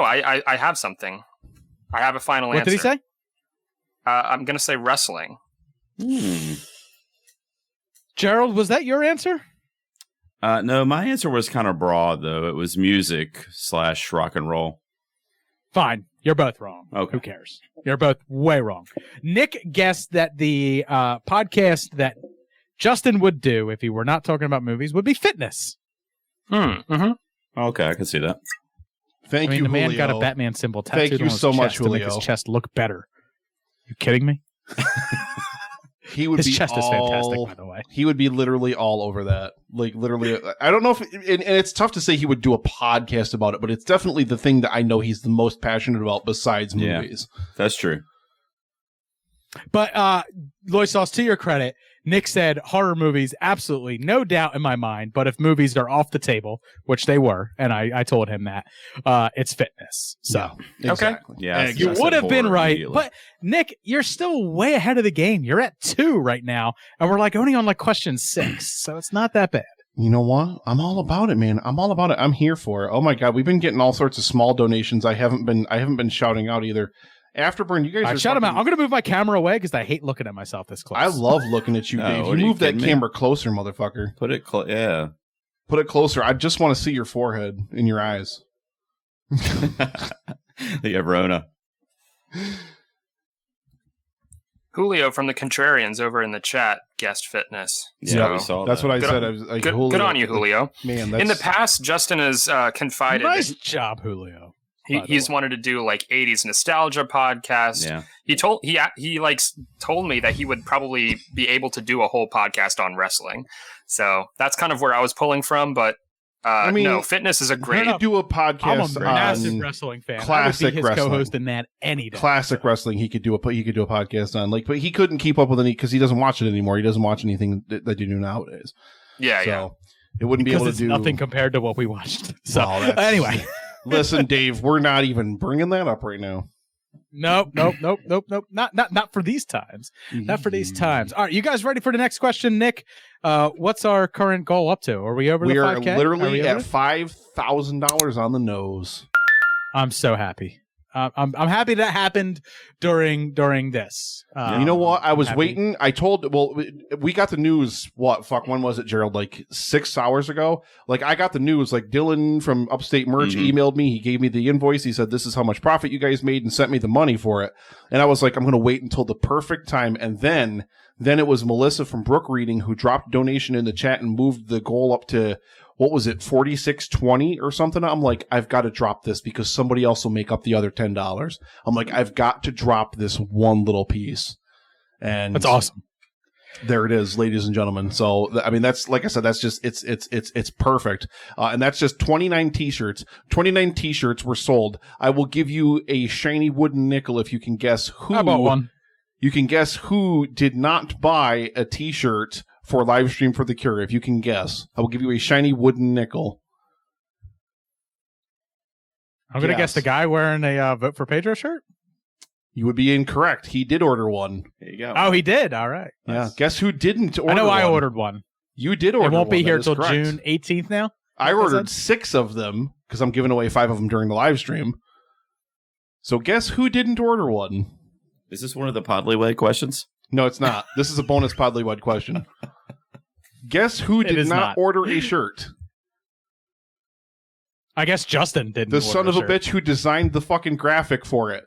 [SPEAKER 3] I have something. I have a final
[SPEAKER 2] What
[SPEAKER 3] answer.
[SPEAKER 2] did he say?
[SPEAKER 3] I'm going to say wrestling.
[SPEAKER 2] Gerald, was that your answer?
[SPEAKER 5] No, my answer was kind of broad though. It was music / rock and roll.
[SPEAKER 2] Fine. You're both wrong.
[SPEAKER 5] Okay.
[SPEAKER 2] Who cares? You're both way wrong. Nick guessed that the podcast that Justin would do if he were not talking about movies would be fitness.
[SPEAKER 3] Mm-hmm.
[SPEAKER 5] Okay, I can see that.
[SPEAKER 1] Thank
[SPEAKER 2] I mean,
[SPEAKER 1] you,
[SPEAKER 2] the man
[SPEAKER 1] Julio.
[SPEAKER 2] got a Batman symbol tattooed
[SPEAKER 1] Thank you
[SPEAKER 2] on his
[SPEAKER 1] so much,
[SPEAKER 2] chest to make
[SPEAKER 1] Julio.
[SPEAKER 2] his chest look better. You kidding me?
[SPEAKER 1] He would
[SPEAKER 2] His
[SPEAKER 1] be
[SPEAKER 2] chest is
[SPEAKER 1] all,
[SPEAKER 2] fantastic, by the way.
[SPEAKER 1] He would be literally all over that. Like, literally, I don't know if, and it's tough to say he would do a podcast about it, but it's definitely the thing that I know he's the most passionate about besides
[SPEAKER 5] Yeah.
[SPEAKER 1] movies.
[SPEAKER 5] That's true.
[SPEAKER 2] But Lloyd Sauce, to your credit, Nick said horror movies, absolutely, no doubt in my mind. But if movies are off the table, which they were, and I told him that, it's fitness. So
[SPEAKER 1] Yeah, exactly.
[SPEAKER 5] Yeah,
[SPEAKER 1] Exactly.
[SPEAKER 2] you would have been
[SPEAKER 5] horror
[SPEAKER 2] right.
[SPEAKER 5] immediately.
[SPEAKER 2] But Nick, you're still way ahead of the game. You're at 2 right now, and we're like only on like question 6, so it's not that bad.
[SPEAKER 1] You know what? I'm all about it, man. I'm all about it. I'm here for it. Oh my god, we've been getting all sorts of small donations. I haven't been shouting out either. Afterburn, you guys
[SPEAKER 2] All
[SPEAKER 1] are
[SPEAKER 2] right, shout him out.
[SPEAKER 1] fucking-
[SPEAKER 2] I'm going to move my camera away because I hate looking at myself this close.
[SPEAKER 1] I love looking at you,
[SPEAKER 5] No,
[SPEAKER 1] Dave.
[SPEAKER 5] what
[SPEAKER 1] You
[SPEAKER 5] are you
[SPEAKER 1] move that
[SPEAKER 5] kidding me?
[SPEAKER 1] camera closer, motherfucker.
[SPEAKER 5] Put it yeah.
[SPEAKER 1] Put it closer. I just want to see your forehead and your eyes.
[SPEAKER 5] The Rona.
[SPEAKER 3] Julio from the Contrarians over in the chat guessed fitness.
[SPEAKER 5] Yeah,
[SPEAKER 3] So,
[SPEAKER 5] we saw
[SPEAKER 1] That's
[SPEAKER 5] that.
[SPEAKER 1] what I
[SPEAKER 3] Good
[SPEAKER 1] said.
[SPEAKER 3] on-
[SPEAKER 1] I was like,
[SPEAKER 3] good,
[SPEAKER 1] Julio.
[SPEAKER 3] good on you, Julio.
[SPEAKER 1] Man, that's,
[SPEAKER 3] In the past, Justin has confided
[SPEAKER 2] nice
[SPEAKER 3] that
[SPEAKER 2] job, Julio. by the
[SPEAKER 3] he's
[SPEAKER 2] way.
[SPEAKER 3] wanted to do like 80s nostalgia podcast.
[SPEAKER 5] Yeah.
[SPEAKER 3] He told me that he would probably be able to do a whole podcast on wrestling. So that's kind of where I was pulling from. But
[SPEAKER 1] I mean,
[SPEAKER 3] no, fitness is a great.
[SPEAKER 1] we could do a
[SPEAKER 2] I'm
[SPEAKER 1] podcast
[SPEAKER 2] a massive
[SPEAKER 1] on
[SPEAKER 2] wrestling fan.
[SPEAKER 1] classic
[SPEAKER 2] I would be his
[SPEAKER 1] wrestling.
[SPEAKER 2] co-host in that any day.
[SPEAKER 1] classic wrestling. He could do a podcast on, like, but he couldn't keep up with any because he doesn't watch it anymore. He doesn't watch anything that you do nowadays.
[SPEAKER 3] Yeah,
[SPEAKER 1] So
[SPEAKER 3] yeah.
[SPEAKER 1] it wouldn't be
[SPEAKER 2] Because
[SPEAKER 1] able to
[SPEAKER 2] it's
[SPEAKER 1] do
[SPEAKER 2] nothing compared to what we watched. So
[SPEAKER 1] Well, that's-
[SPEAKER 2] anyway,
[SPEAKER 1] Listen, Dave, we're not even bringing that up right now.
[SPEAKER 2] nope. Not for these times. Not for these times. All right, you guys ready for the next question, Nick? What's our current goal up to? Are we over
[SPEAKER 1] We
[SPEAKER 2] the
[SPEAKER 1] are
[SPEAKER 2] 5K?
[SPEAKER 1] literally
[SPEAKER 2] we
[SPEAKER 1] at
[SPEAKER 2] over it?
[SPEAKER 1] $5,000 on the nose.
[SPEAKER 2] I'm so happy. I'm happy that happened during this.
[SPEAKER 1] You know what? I was
[SPEAKER 2] happy.
[SPEAKER 1] waiting. We got the news. When was it, Gerald? Like 6 hours ago? Like, I got the news. Like, Dylan from Upstate Merch emailed me. He gave me the invoice. He said, this is how much profit you guys made, and sent me the money for it. And I was like, I'm going to wait until the perfect time. And then it was Melissa from Brook Reading who dropped a donation in the chat and moved the goal up to what was it, $46.20 or something? I'm like, I've got to drop this because somebody else will make up the other $10. I'm like, I've got to drop this one little piece. And
[SPEAKER 2] That's awesome.
[SPEAKER 1] there it is, ladies and gentlemen. So, I mean, that's, like I said, that's just, it's perfect. And that's just 29 t-shirts. 29 t-shirts were sold. I will give you a shiny wooden nickel if you can guess who.
[SPEAKER 2] How about one?
[SPEAKER 1] You can guess who did not buy a t-shirt for Livestream for the Cure. If you can guess, I will give you a shiny wooden nickel.
[SPEAKER 2] I'm going to guess the guy wearing a Vote for Pedro shirt.
[SPEAKER 1] You would be incorrect. He did order one.
[SPEAKER 5] There you go.
[SPEAKER 2] Oh, he did. All right.
[SPEAKER 1] Yeah.
[SPEAKER 2] Nice.
[SPEAKER 1] Guess who didn't order
[SPEAKER 2] I know
[SPEAKER 1] one?
[SPEAKER 2] I ordered one.
[SPEAKER 1] You did order one.
[SPEAKER 2] It won't be
[SPEAKER 1] one.
[SPEAKER 2] here
[SPEAKER 1] That is
[SPEAKER 2] till
[SPEAKER 1] correct.
[SPEAKER 2] June 18th now.
[SPEAKER 1] I ordered 6 of them because I'm giving away 5 of them during the live stream. So guess who didn't order one?
[SPEAKER 5] Is this one of the Podlywed questions?
[SPEAKER 1] No, it's not. This is a bonus Podlywed question. Guess who did not order a shirt?
[SPEAKER 2] I guess Justin didn't.
[SPEAKER 1] The son of a bitch who designed the fucking graphic for it.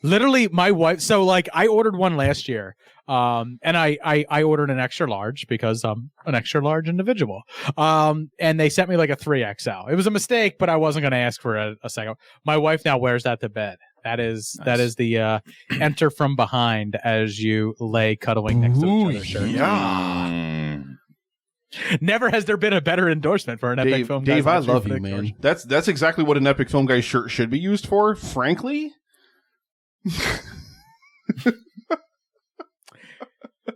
[SPEAKER 2] Literally, my wife. So, like, I ordered one last year, and I ordered an extra large because I'm an extra large individual. And they sent me like a 3XL. It was a mistake, but I wasn't going to ask for a second. My wife now wears that to bed. That is the enter from behind as you lay cuddling next to each other's shirt.
[SPEAKER 1] Yeah.
[SPEAKER 2] Never has there been a better endorsement for an Epic Film Guys.
[SPEAKER 1] Dave, I love you, man. That's exactly what an Epic Film Guys shirt should be used for, frankly.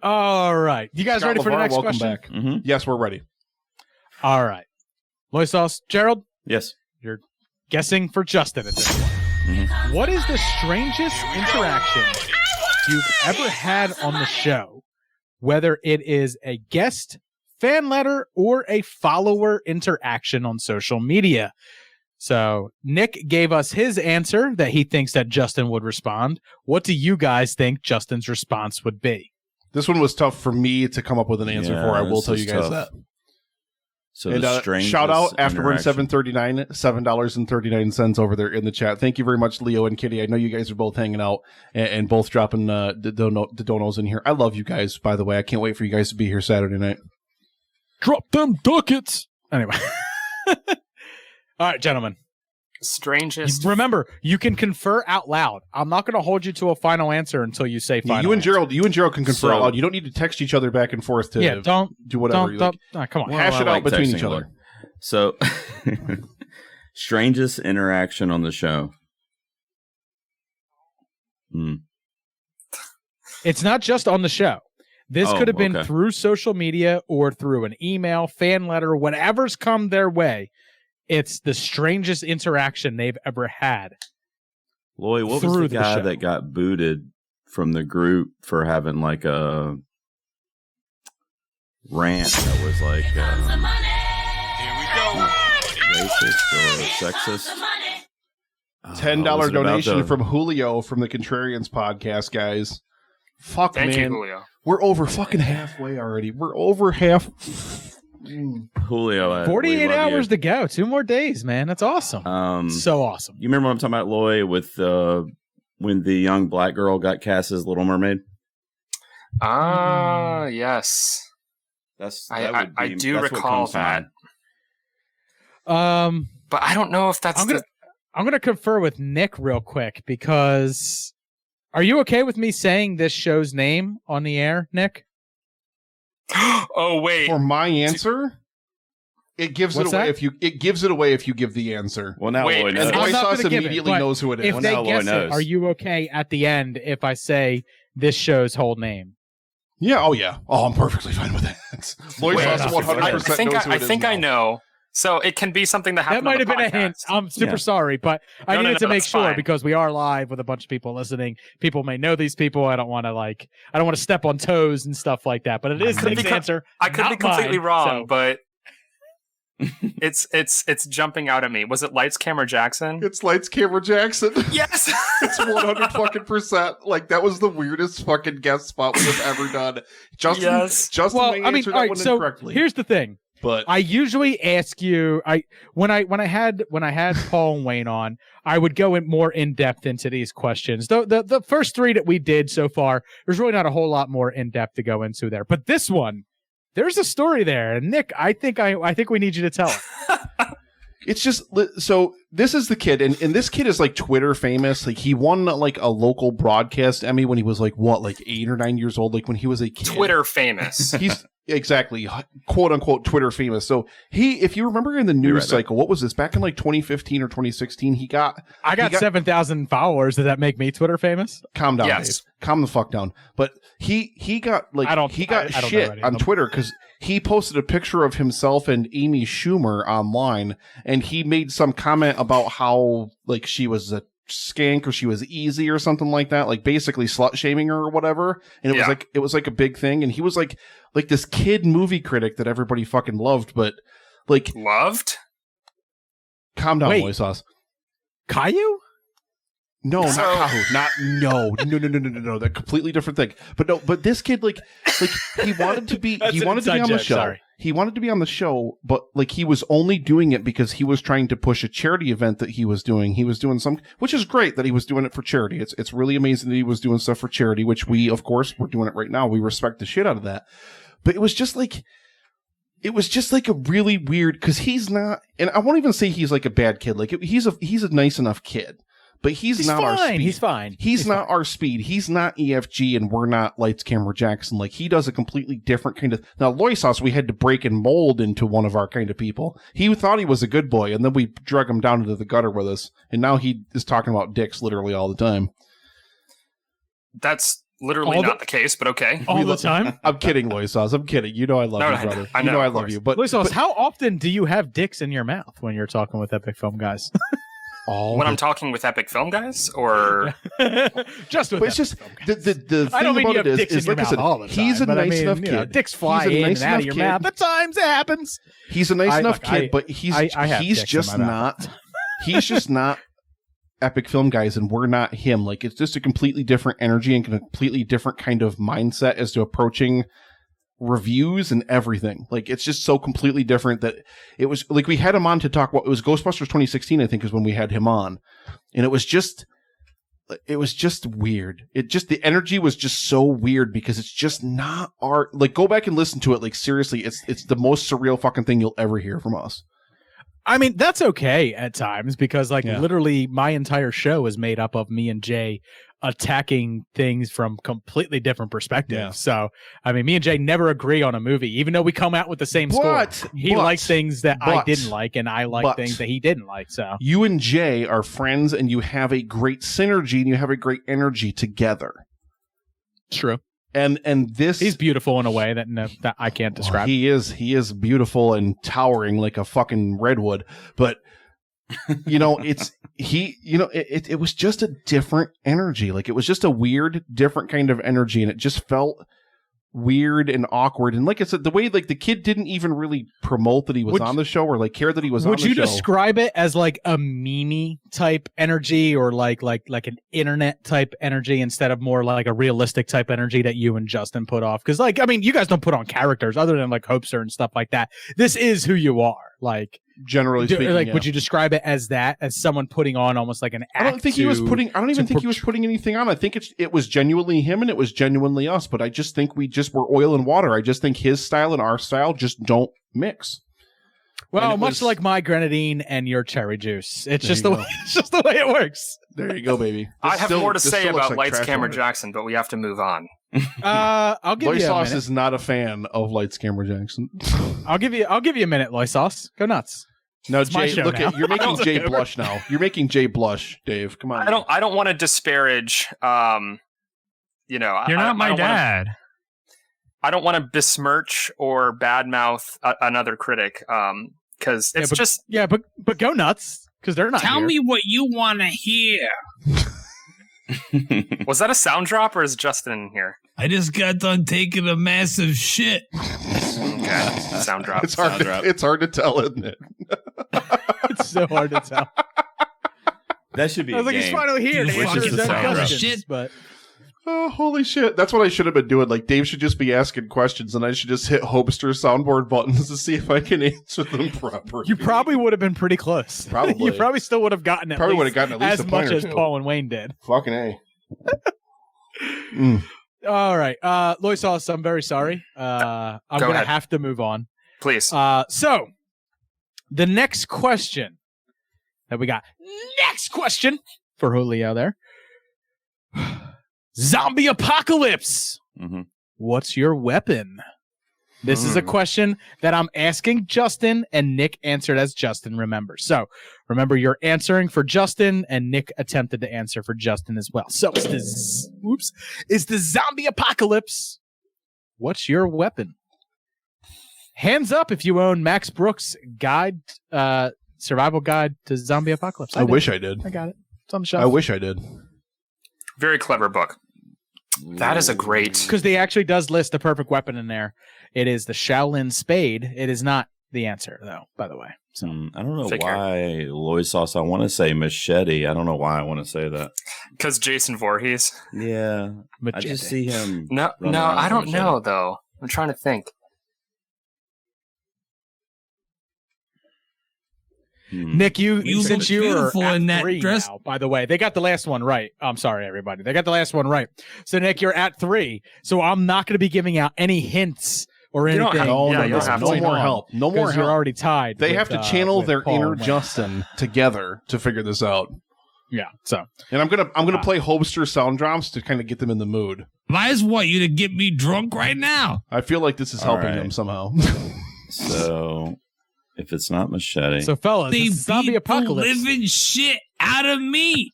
[SPEAKER 2] All right. You guys ready for the next question?
[SPEAKER 1] Back. Mm-hmm. Yes, we're ready.
[SPEAKER 2] All right. Loy Sauce, Gerald?
[SPEAKER 5] Yes.
[SPEAKER 2] You're guessing for Justin at this point.
[SPEAKER 5] Mm-hmm.
[SPEAKER 2] What is the strangest interaction you've ever had on the show? Whether it is a guest, fan letter, or a follower interaction on social media. So Nick gave us his answer that he thinks that Justin would respond. What do you guys think Justin's response would be?
[SPEAKER 1] This one was tough for me to come up with an answer for. I will tell you guys that.
[SPEAKER 5] So
[SPEAKER 1] and,
[SPEAKER 5] the strangest
[SPEAKER 1] shout out Afterburn
[SPEAKER 5] interaction.
[SPEAKER 1] $7.39, $7.39 over there in the chat. Thank you very much, Leo and Kitty. I know you guys are both hanging out and both dropping the donos in here. I love you guys, by the way. I can't wait for you guys to be here Saturday night.
[SPEAKER 2] Drop them ducats. Anyway. All right, gentlemen.
[SPEAKER 3] Strangest.
[SPEAKER 2] Remember, you can confer out loud. I'm not going to hold you to a final answer until you say final.
[SPEAKER 1] You and Gerald can confer out
[SPEAKER 5] So-
[SPEAKER 1] loud. You don't need to text each other back and forth to
[SPEAKER 2] don't
[SPEAKER 1] do whatever.
[SPEAKER 2] Don't. Come on.
[SPEAKER 5] Well,
[SPEAKER 1] Hash
[SPEAKER 5] I
[SPEAKER 1] it out
[SPEAKER 5] like
[SPEAKER 1] between
[SPEAKER 5] texting
[SPEAKER 1] each
[SPEAKER 5] a
[SPEAKER 1] other.
[SPEAKER 5] lot. So, strangest interaction on the show.
[SPEAKER 2] It's not just on the show. This could have been
[SPEAKER 5] okay.
[SPEAKER 2] through social media or through an email, fan letter, whatever's come their way. It's the strangest interaction they've ever had.
[SPEAKER 5] Lloyd, what was
[SPEAKER 2] Through
[SPEAKER 5] the
[SPEAKER 2] the
[SPEAKER 5] guy
[SPEAKER 2] show.
[SPEAKER 5] that got booted from the group for having like a rant that was like
[SPEAKER 4] Here we go.
[SPEAKER 5] racist or sexist?
[SPEAKER 1] $10 donation from Julio from the Contrarians podcast, guys. Fuck,
[SPEAKER 3] Thank
[SPEAKER 1] man.
[SPEAKER 3] you, Julio.
[SPEAKER 1] We're over fucking halfway already. We're over half.
[SPEAKER 5] Julio.
[SPEAKER 2] 48 hours to go. 2 more days, man. That's awesome. So awesome.
[SPEAKER 5] You remember what I'm talking about, Lloyd, with when the young black girl got cast as Little Mermaid?
[SPEAKER 3] Ah, yes. I do recall that. But I don't know if that's
[SPEAKER 2] I'm gonna confer with Nick real quick because are you okay with me saying this show's name on the air, Nick?
[SPEAKER 3] Oh wait.
[SPEAKER 1] For my answer, it gives
[SPEAKER 2] What's
[SPEAKER 1] it away
[SPEAKER 2] that?
[SPEAKER 1] it gives it away if you give the answer.
[SPEAKER 5] Well, now
[SPEAKER 3] Wait,
[SPEAKER 5] Lloyd
[SPEAKER 3] and
[SPEAKER 5] knows.
[SPEAKER 2] I'm
[SPEAKER 1] White
[SPEAKER 2] not
[SPEAKER 1] Sauce
[SPEAKER 2] gonna give it,
[SPEAKER 1] immediately
[SPEAKER 2] but
[SPEAKER 1] knows who it is.
[SPEAKER 2] If
[SPEAKER 5] Well,
[SPEAKER 2] they
[SPEAKER 5] now Lloyd
[SPEAKER 2] guess it,
[SPEAKER 5] knows.
[SPEAKER 2] are you okay at the end if I say this show's whole name?
[SPEAKER 1] Yeah, oh yeah. Oh, I'm perfectly fine with that. Lloyd
[SPEAKER 3] Wait,
[SPEAKER 1] Sauce
[SPEAKER 3] I
[SPEAKER 1] 100%
[SPEAKER 3] think
[SPEAKER 1] knows who it
[SPEAKER 3] I
[SPEAKER 1] is
[SPEAKER 3] think
[SPEAKER 1] now.
[SPEAKER 3] I know. So it can be something that
[SPEAKER 2] That
[SPEAKER 3] happened.
[SPEAKER 2] might have
[SPEAKER 3] on
[SPEAKER 2] been
[SPEAKER 3] the
[SPEAKER 2] a hint.
[SPEAKER 3] podcast.
[SPEAKER 2] I'm super
[SPEAKER 5] Yeah.
[SPEAKER 2] sorry, but I
[SPEAKER 3] No,
[SPEAKER 2] needed to make
[SPEAKER 3] that's
[SPEAKER 2] sure
[SPEAKER 3] fine.
[SPEAKER 2] because we are live with a bunch of people listening. People may know these people. I don't want to step on toes and stuff like that. But it is
[SPEAKER 3] could
[SPEAKER 2] Nick's
[SPEAKER 3] be co-
[SPEAKER 2] answer.
[SPEAKER 3] I could
[SPEAKER 2] not
[SPEAKER 3] be completely
[SPEAKER 2] mine,
[SPEAKER 3] wrong,
[SPEAKER 2] so-
[SPEAKER 3] but it's jumping out at me. Was it Lights Camera Jackson?
[SPEAKER 1] It's Lights Camera Jackson.
[SPEAKER 3] Yes.
[SPEAKER 1] It's 100 fucking percent. Like that was the weirdest fucking guest spot we've ever done. Justin,
[SPEAKER 3] Yes.
[SPEAKER 1] Justin
[SPEAKER 2] Well,
[SPEAKER 1] may
[SPEAKER 2] I mean,
[SPEAKER 1] answer
[SPEAKER 2] all
[SPEAKER 1] that
[SPEAKER 2] right.
[SPEAKER 1] one
[SPEAKER 2] So
[SPEAKER 1] incorrectly.
[SPEAKER 2] here's the thing.
[SPEAKER 1] But
[SPEAKER 2] I usually ask you. When I had Paul and Wayne on, I would go in more in depth into these questions. The first 3 that we did so far, there's really not a whole lot more in depth to go into there. But this one, there's a story there, and Nick, I think we need you to tell it.
[SPEAKER 1] It's just so this is the kid, and this kid is like Twitter famous. Like he won like a local broadcast Emmy when he was like 8 or 9 years old. Like when he was a kid.
[SPEAKER 3] Twitter famous.
[SPEAKER 1] He's exactly quote unquote Twitter famous. So if you remember in the news cycle, what was this back in like 2015 or 2016? I got
[SPEAKER 2] 7,000 followers. Does that make me Twitter famous?
[SPEAKER 1] Calm down,
[SPEAKER 3] Yes.
[SPEAKER 1] Dave. Calm the fuck down. But he got like shit on Twitter because he posted a picture of himself and Amy Schumer online, and he made some comment about how like she was a skank or she was easy or something like that, like basically slut shaming her or whatever. And it was like a big thing. And he was like this kid movie critic that everybody fucking loved, but like
[SPEAKER 3] loved.
[SPEAKER 1] Calm down, boy sauce.
[SPEAKER 2] Caillou?
[SPEAKER 1] No, not Kahu. No. That completely different thing. But this kid, like he wanted to be, he wanted to be on the show. Sorry. He wanted to be on the show, but like he was only doing it because he was trying to push a charity event that he was doing. He was doing which is great that he was doing it for charity. It's really amazing that he was doing stuff for charity, which we, of course, we're doing it right now. We respect the shit out of that. But it was just like a really weird, because he's not, and I won't even say he's like a bad kid. Like he's a nice enough kid. But he's not our speed.
[SPEAKER 2] He's fine.
[SPEAKER 1] He's not our speed. He's not EFG, and we're not Lights, Camera, Jackson. Like, he does a completely different kind of... Now, Loisos, we had to break and mold into one of our kind of people. He thought he was a good boy, and then we drug him down into the gutter with us. And now he is talking about dicks literally all the time.
[SPEAKER 3] That's literally not the case, but okay.
[SPEAKER 2] All the time?
[SPEAKER 1] I'm kidding, Loisos. I'm kidding. You know I love you, brother.
[SPEAKER 3] I know
[SPEAKER 1] I love you. But
[SPEAKER 2] Loisos, how often do you have dicks in your mouth when you're talking with Epic Film Guys?
[SPEAKER 3] I'm talking with Epic Film Guys, or
[SPEAKER 2] just with
[SPEAKER 1] it's just the thing about it is like I said, he's a nice enough kid.
[SPEAKER 2] Dicks fly in and out of your mouth. At times it happens.
[SPEAKER 1] He's a nice enough kid, but he's just not. He's just not Epic Film Guys, and we're not him. Like, it's just a completely different energy and a completely different kind of mindset as to approaching reviews and everything. Like, it's just so completely different that it was like we had him on to talk about, it was Ghostbusters 2016, I think, is when we had him on, and it was just weird. The energy was just so weird because it's just not our, like, go back and listen to it. Like, seriously, it's the most surreal fucking thing you'll ever hear from us.
[SPEAKER 2] I mean, that's okay at times because, like, literally my entire show is made up of me and Jay attacking things from completely different perspectives. Yeah. So, I mean, me and Jay never agree on a movie, even though we come out with the same score. He likes things that I didn't like, and I like things that he didn't like. So,
[SPEAKER 1] you and Jay are friends, and you have a great synergy, and you have a great energy together.
[SPEAKER 2] True.
[SPEAKER 1] And this,
[SPEAKER 2] he's beautiful in a way that I can't describe.
[SPEAKER 1] He is beautiful and towering like a fucking redwood. But you know, it was just a different energy. Like, it was just a weird, different kind of energy, and it just felt weird and awkward. And like I said, the way, like, the kid didn't even really promote that he was on the show or like care that he was on the show.
[SPEAKER 2] Would you describe it as like a meme type energy, or like an internet type energy, instead of more like a realistic type energy that you and Justin put off? Because, like, I mean, you guys don't put on characters other than like Hopester and stuff like that. This is who you are. Like,
[SPEAKER 1] generally speaking,
[SPEAKER 2] like, would you describe it as that, as someone putting on almost like an act?
[SPEAKER 1] I don't think he was putting anything on. I think it was genuinely him, and it was genuinely us. But I just think we just were oil and water. I just think his style and our style just don't mix.
[SPEAKER 2] Well, much like my grenadine and your cherry juice, it's just the way it works.
[SPEAKER 1] There you go, baby.
[SPEAKER 3] I have more to say about Lights, Camera, Jackson, but we have to move on.
[SPEAKER 2] I'll give you a minute.
[SPEAKER 1] Loisos is not a fan of Lights, Camera, Jackson.
[SPEAKER 2] I'll give you a minute, Loisos. Go nuts.
[SPEAKER 1] No, Jay, look at you're making Jay blush now. You're making Jay blush, Dave. Come on.
[SPEAKER 3] I don't want to disparage. You're
[SPEAKER 6] not my dad.
[SPEAKER 3] I don't want to besmirch or badmouth another critic. Because it's
[SPEAKER 2] but go nuts. Because they're not.
[SPEAKER 6] Tell me what you want to hear.
[SPEAKER 3] Was that a sound drop, or is Justin in here?
[SPEAKER 6] I just got done taking a massive shit.
[SPEAKER 3] Okay, sound drop.
[SPEAKER 1] It's hard to tell, isn't it?
[SPEAKER 2] It's so hard to tell.
[SPEAKER 5] That should be.
[SPEAKER 2] I was like, he's finally here.
[SPEAKER 1] But oh, holy shit! That's what I should have been doing. Like, Dave should just be asking questions, and I should just hit Hopester soundboard buttons to see if I can answer them properly.
[SPEAKER 2] You probably would have been pretty close.
[SPEAKER 1] Probably.
[SPEAKER 2] You probably still would have gotten at least
[SPEAKER 1] as
[SPEAKER 2] much as Paul and Wayne did.
[SPEAKER 1] Fucking A.
[SPEAKER 2] All right. Loisos, I'm very sorry. I'm
[SPEAKER 3] Go
[SPEAKER 2] going to
[SPEAKER 3] ahead.
[SPEAKER 2] have to move on.
[SPEAKER 3] Please.
[SPEAKER 2] So, the next question that we got. Next question for Julio there. Zombie apocalypse.
[SPEAKER 5] Mm-hmm.
[SPEAKER 2] What's your weapon? This is a question that I'm asking Justin, and Nick answered as Justin remembers. So, remember, you're answering for Justin, and Nick attempted to answer for Justin as well. So, it's the zombie apocalypse. What's your weapon? Hands up if you own Max Brooks' guide, survival guide to zombie apocalypse.
[SPEAKER 1] I wish I did.
[SPEAKER 2] I got it. It's on the shelf.
[SPEAKER 1] I wish I did.
[SPEAKER 3] Very clever book. That is a great...
[SPEAKER 2] Because they actually does list the perfect weapon in there. It is the Shaolin Spade. It is not the answer, though, by the way. So
[SPEAKER 5] I don't know
[SPEAKER 3] Figure.
[SPEAKER 5] why Loisos. I want to say machete. I don't know why I want to say that.
[SPEAKER 3] Because Jason Voorhees.
[SPEAKER 5] Yeah, I
[SPEAKER 2] Machete.
[SPEAKER 5] just see him.
[SPEAKER 3] No,
[SPEAKER 5] running around
[SPEAKER 3] I
[SPEAKER 5] with
[SPEAKER 3] don't
[SPEAKER 5] machete.
[SPEAKER 3] know, though. I'm trying to think.
[SPEAKER 2] Nick, you since
[SPEAKER 6] look
[SPEAKER 2] you are
[SPEAKER 6] beautiful
[SPEAKER 2] at
[SPEAKER 6] in that
[SPEAKER 2] 3
[SPEAKER 6] dress.
[SPEAKER 2] now, by the way, they got the last one right. I'm sorry, everybody. They got the last one right. So, Nick, you're at 3. So I'm not going to be giving out any hints or
[SPEAKER 3] You don't
[SPEAKER 2] anything.
[SPEAKER 3] have-
[SPEAKER 1] No,
[SPEAKER 3] yeah,
[SPEAKER 1] no,
[SPEAKER 3] you
[SPEAKER 1] no,
[SPEAKER 3] don't have
[SPEAKER 1] no
[SPEAKER 3] to.
[SPEAKER 1] more help. No more
[SPEAKER 2] Because you're
[SPEAKER 1] help.
[SPEAKER 2] already tied.
[SPEAKER 1] They
[SPEAKER 2] with,
[SPEAKER 1] have to channel
[SPEAKER 2] with
[SPEAKER 1] their
[SPEAKER 2] Paul
[SPEAKER 1] inner
[SPEAKER 2] and Wayne.
[SPEAKER 1] Justin together to figure this out.
[SPEAKER 2] Yeah. So
[SPEAKER 1] And I'm gonna play Hobster sound drops to kind of get them in the mood.
[SPEAKER 6] I just want you to get me drunk right now.
[SPEAKER 1] I feel like this is
[SPEAKER 5] All
[SPEAKER 1] helping
[SPEAKER 5] right.
[SPEAKER 1] them somehow.
[SPEAKER 5] So, if it's not machete,
[SPEAKER 2] fellas,
[SPEAKER 6] They
[SPEAKER 2] this is zombie
[SPEAKER 6] beat the
[SPEAKER 2] apocalypse.
[SPEAKER 6] living shit out of me.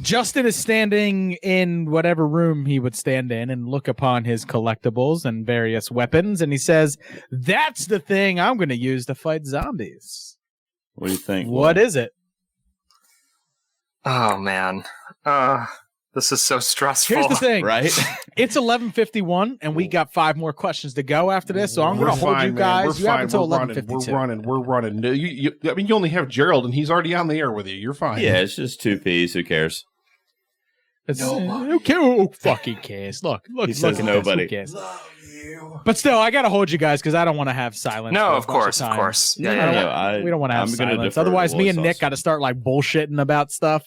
[SPEAKER 2] Justin is standing in whatever room he would stand in and look upon his collectibles and various weapons, and he says, "That's the thing I'm going to use to fight zombies."
[SPEAKER 5] what do you think?
[SPEAKER 2] What is it?
[SPEAKER 3] Oh, man. This is so stressful.
[SPEAKER 2] Here's the thing.
[SPEAKER 5] right?
[SPEAKER 2] It's 11:51, and we got 5 more questions to go after this. So I'm going
[SPEAKER 1] We're
[SPEAKER 2] to hold
[SPEAKER 1] fine,
[SPEAKER 2] you
[SPEAKER 1] man.
[SPEAKER 2] guys.
[SPEAKER 1] We're
[SPEAKER 2] You have
[SPEAKER 1] fine.
[SPEAKER 2] until
[SPEAKER 1] We're running.
[SPEAKER 2] 11:52.
[SPEAKER 1] We're running. I mean, you only have Gerald, and he's already on the air with you. You're fine.
[SPEAKER 5] Yeah, it's just 2 Ps. Who cares?
[SPEAKER 2] Who cares? Who fucking cares? Look.
[SPEAKER 5] He says
[SPEAKER 2] at
[SPEAKER 5] nobody.
[SPEAKER 2] This. Who cares? But still, I got to hold you guys because I don't want to have silence.
[SPEAKER 3] No,
[SPEAKER 2] for a
[SPEAKER 3] of
[SPEAKER 2] bunch
[SPEAKER 3] course, of
[SPEAKER 2] time.
[SPEAKER 3] course.
[SPEAKER 5] No,
[SPEAKER 3] Yeah, yeah,
[SPEAKER 5] no,
[SPEAKER 3] yeah.
[SPEAKER 2] We don't want to have
[SPEAKER 5] I'm gonna
[SPEAKER 2] silence.
[SPEAKER 5] defer to
[SPEAKER 2] Otherwise, me and
[SPEAKER 5] Loisos.
[SPEAKER 2] Nick got to start like bullshitting about stuff.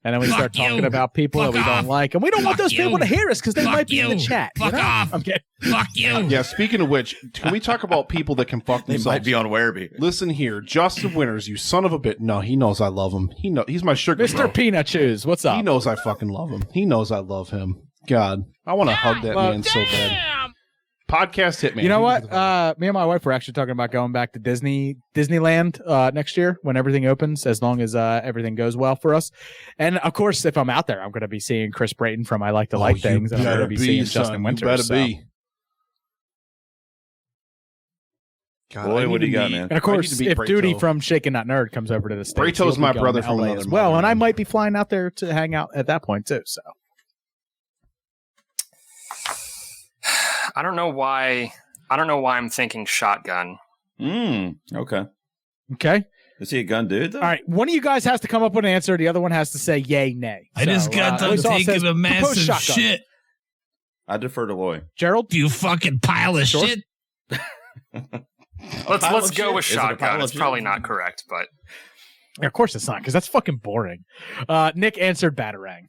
[SPEAKER 2] And then we
[SPEAKER 6] Fuck
[SPEAKER 2] start talking
[SPEAKER 6] you.
[SPEAKER 2] about people
[SPEAKER 6] Fuck
[SPEAKER 2] that we
[SPEAKER 6] off.
[SPEAKER 2] don't like. And we don't want
[SPEAKER 6] Fuck
[SPEAKER 2] those people
[SPEAKER 6] you.
[SPEAKER 2] to hear us because they
[SPEAKER 6] Fuck
[SPEAKER 2] might be in the
[SPEAKER 6] you.
[SPEAKER 2] chat.
[SPEAKER 6] Fuck
[SPEAKER 2] you know?
[SPEAKER 6] off.
[SPEAKER 2] I'm kidding.
[SPEAKER 6] Fuck you.
[SPEAKER 1] Yeah, speaking of which, can we talk about people that can fuck
[SPEAKER 5] They
[SPEAKER 1] themselves?
[SPEAKER 5] might be on Werribee.
[SPEAKER 1] Listen here, Justin Winters, you son of a bit. No, he knows I love him. He's my sugar
[SPEAKER 2] Mr.
[SPEAKER 1] bro.
[SPEAKER 2] Peanut Chews, what's up?
[SPEAKER 1] He knows I fucking love him. He knows I love him. God, I want to hug that man so bad. Podcast Hitman.
[SPEAKER 2] You know what? Me and my wife were actually talking about going back to Disneyland next year when everything opens, as long as everything goes well for us. And of course, if I'm out there, I'm going to be seeing Chris Brayton from I Like to Like Things, and I'm going to be seeing Justin Winters.
[SPEAKER 1] You better
[SPEAKER 2] so.
[SPEAKER 1] be. God,
[SPEAKER 5] Boy,
[SPEAKER 1] I need
[SPEAKER 5] what do you
[SPEAKER 1] to
[SPEAKER 5] got,
[SPEAKER 1] meet-
[SPEAKER 5] man?
[SPEAKER 2] And of
[SPEAKER 1] I need
[SPEAKER 2] course,
[SPEAKER 1] to meet
[SPEAKER 2] if
[SPEAKER 1] Brato.
[SPEAKER 2] Duty from Shaken Not Nerd comes over to the States,
[SPEAKER 1] Brato's
[SPEAKER 2] he'll be
[SPEAKER 1] my
[SPEAKER 2] going
[SPEAKER 1] brother
[SPEAKER 2] to
[SPEAKER 1] from
[SPEAKER 2] LA
[SPEAKER 1] another
[SPEAKER 2] as well,
[SPEAKER 1] mother,
[SPEAKER 2] and I
[SPEAKER 1] man.
[SPEAKER 2] might be flying out there to hang out at that point too. So
[SPEAKER 3] I don't know why I'm thinking shotgun.
[SPEAKER 5] Okay.
[SPEAKER 2] okay.
[SPEAKER 5] Is he a gun dude, though?
[SPEAKER 2] All right, one of you guys has to come up with an answer. The other one has to say yay, nay.
[SPEAKER 6] I just got done
[SPEAKER 2] Loisos says
[SPEAKER 6] taking a
[SPEAKER 2] propose
[SPEAKER 6] massive
[SPEAKER 2] shotgun.
[SPEAKER 6] shit.
[SPEAKER 5] I defer to Loy.
[SPEAKER 2] Gerald,
[SPEAKER 6] You fucking pile of
[SPEAKER 2] Sure.
[SPEAKER 6] shit.
[SPEAKER 3] Let's
[SPEAKER 5] pile
[SPEAKER 3] let's
[SPEAKER 5] of
[SPEAKER 3] go
[SPEAKER 5] shit?
[SPEAKER 3] with
[SPEAKER 5] Is it a pile
[SPEAKER 3] shotgun.
[SPEAKER 5] of
[SPEAKER 3] It's
[SPEAKER 5] shit?
[SPEAKER 3] probably not correct, but
[SPEAKER 2] of course it's not because that's fucking boring. Nick answered batarang.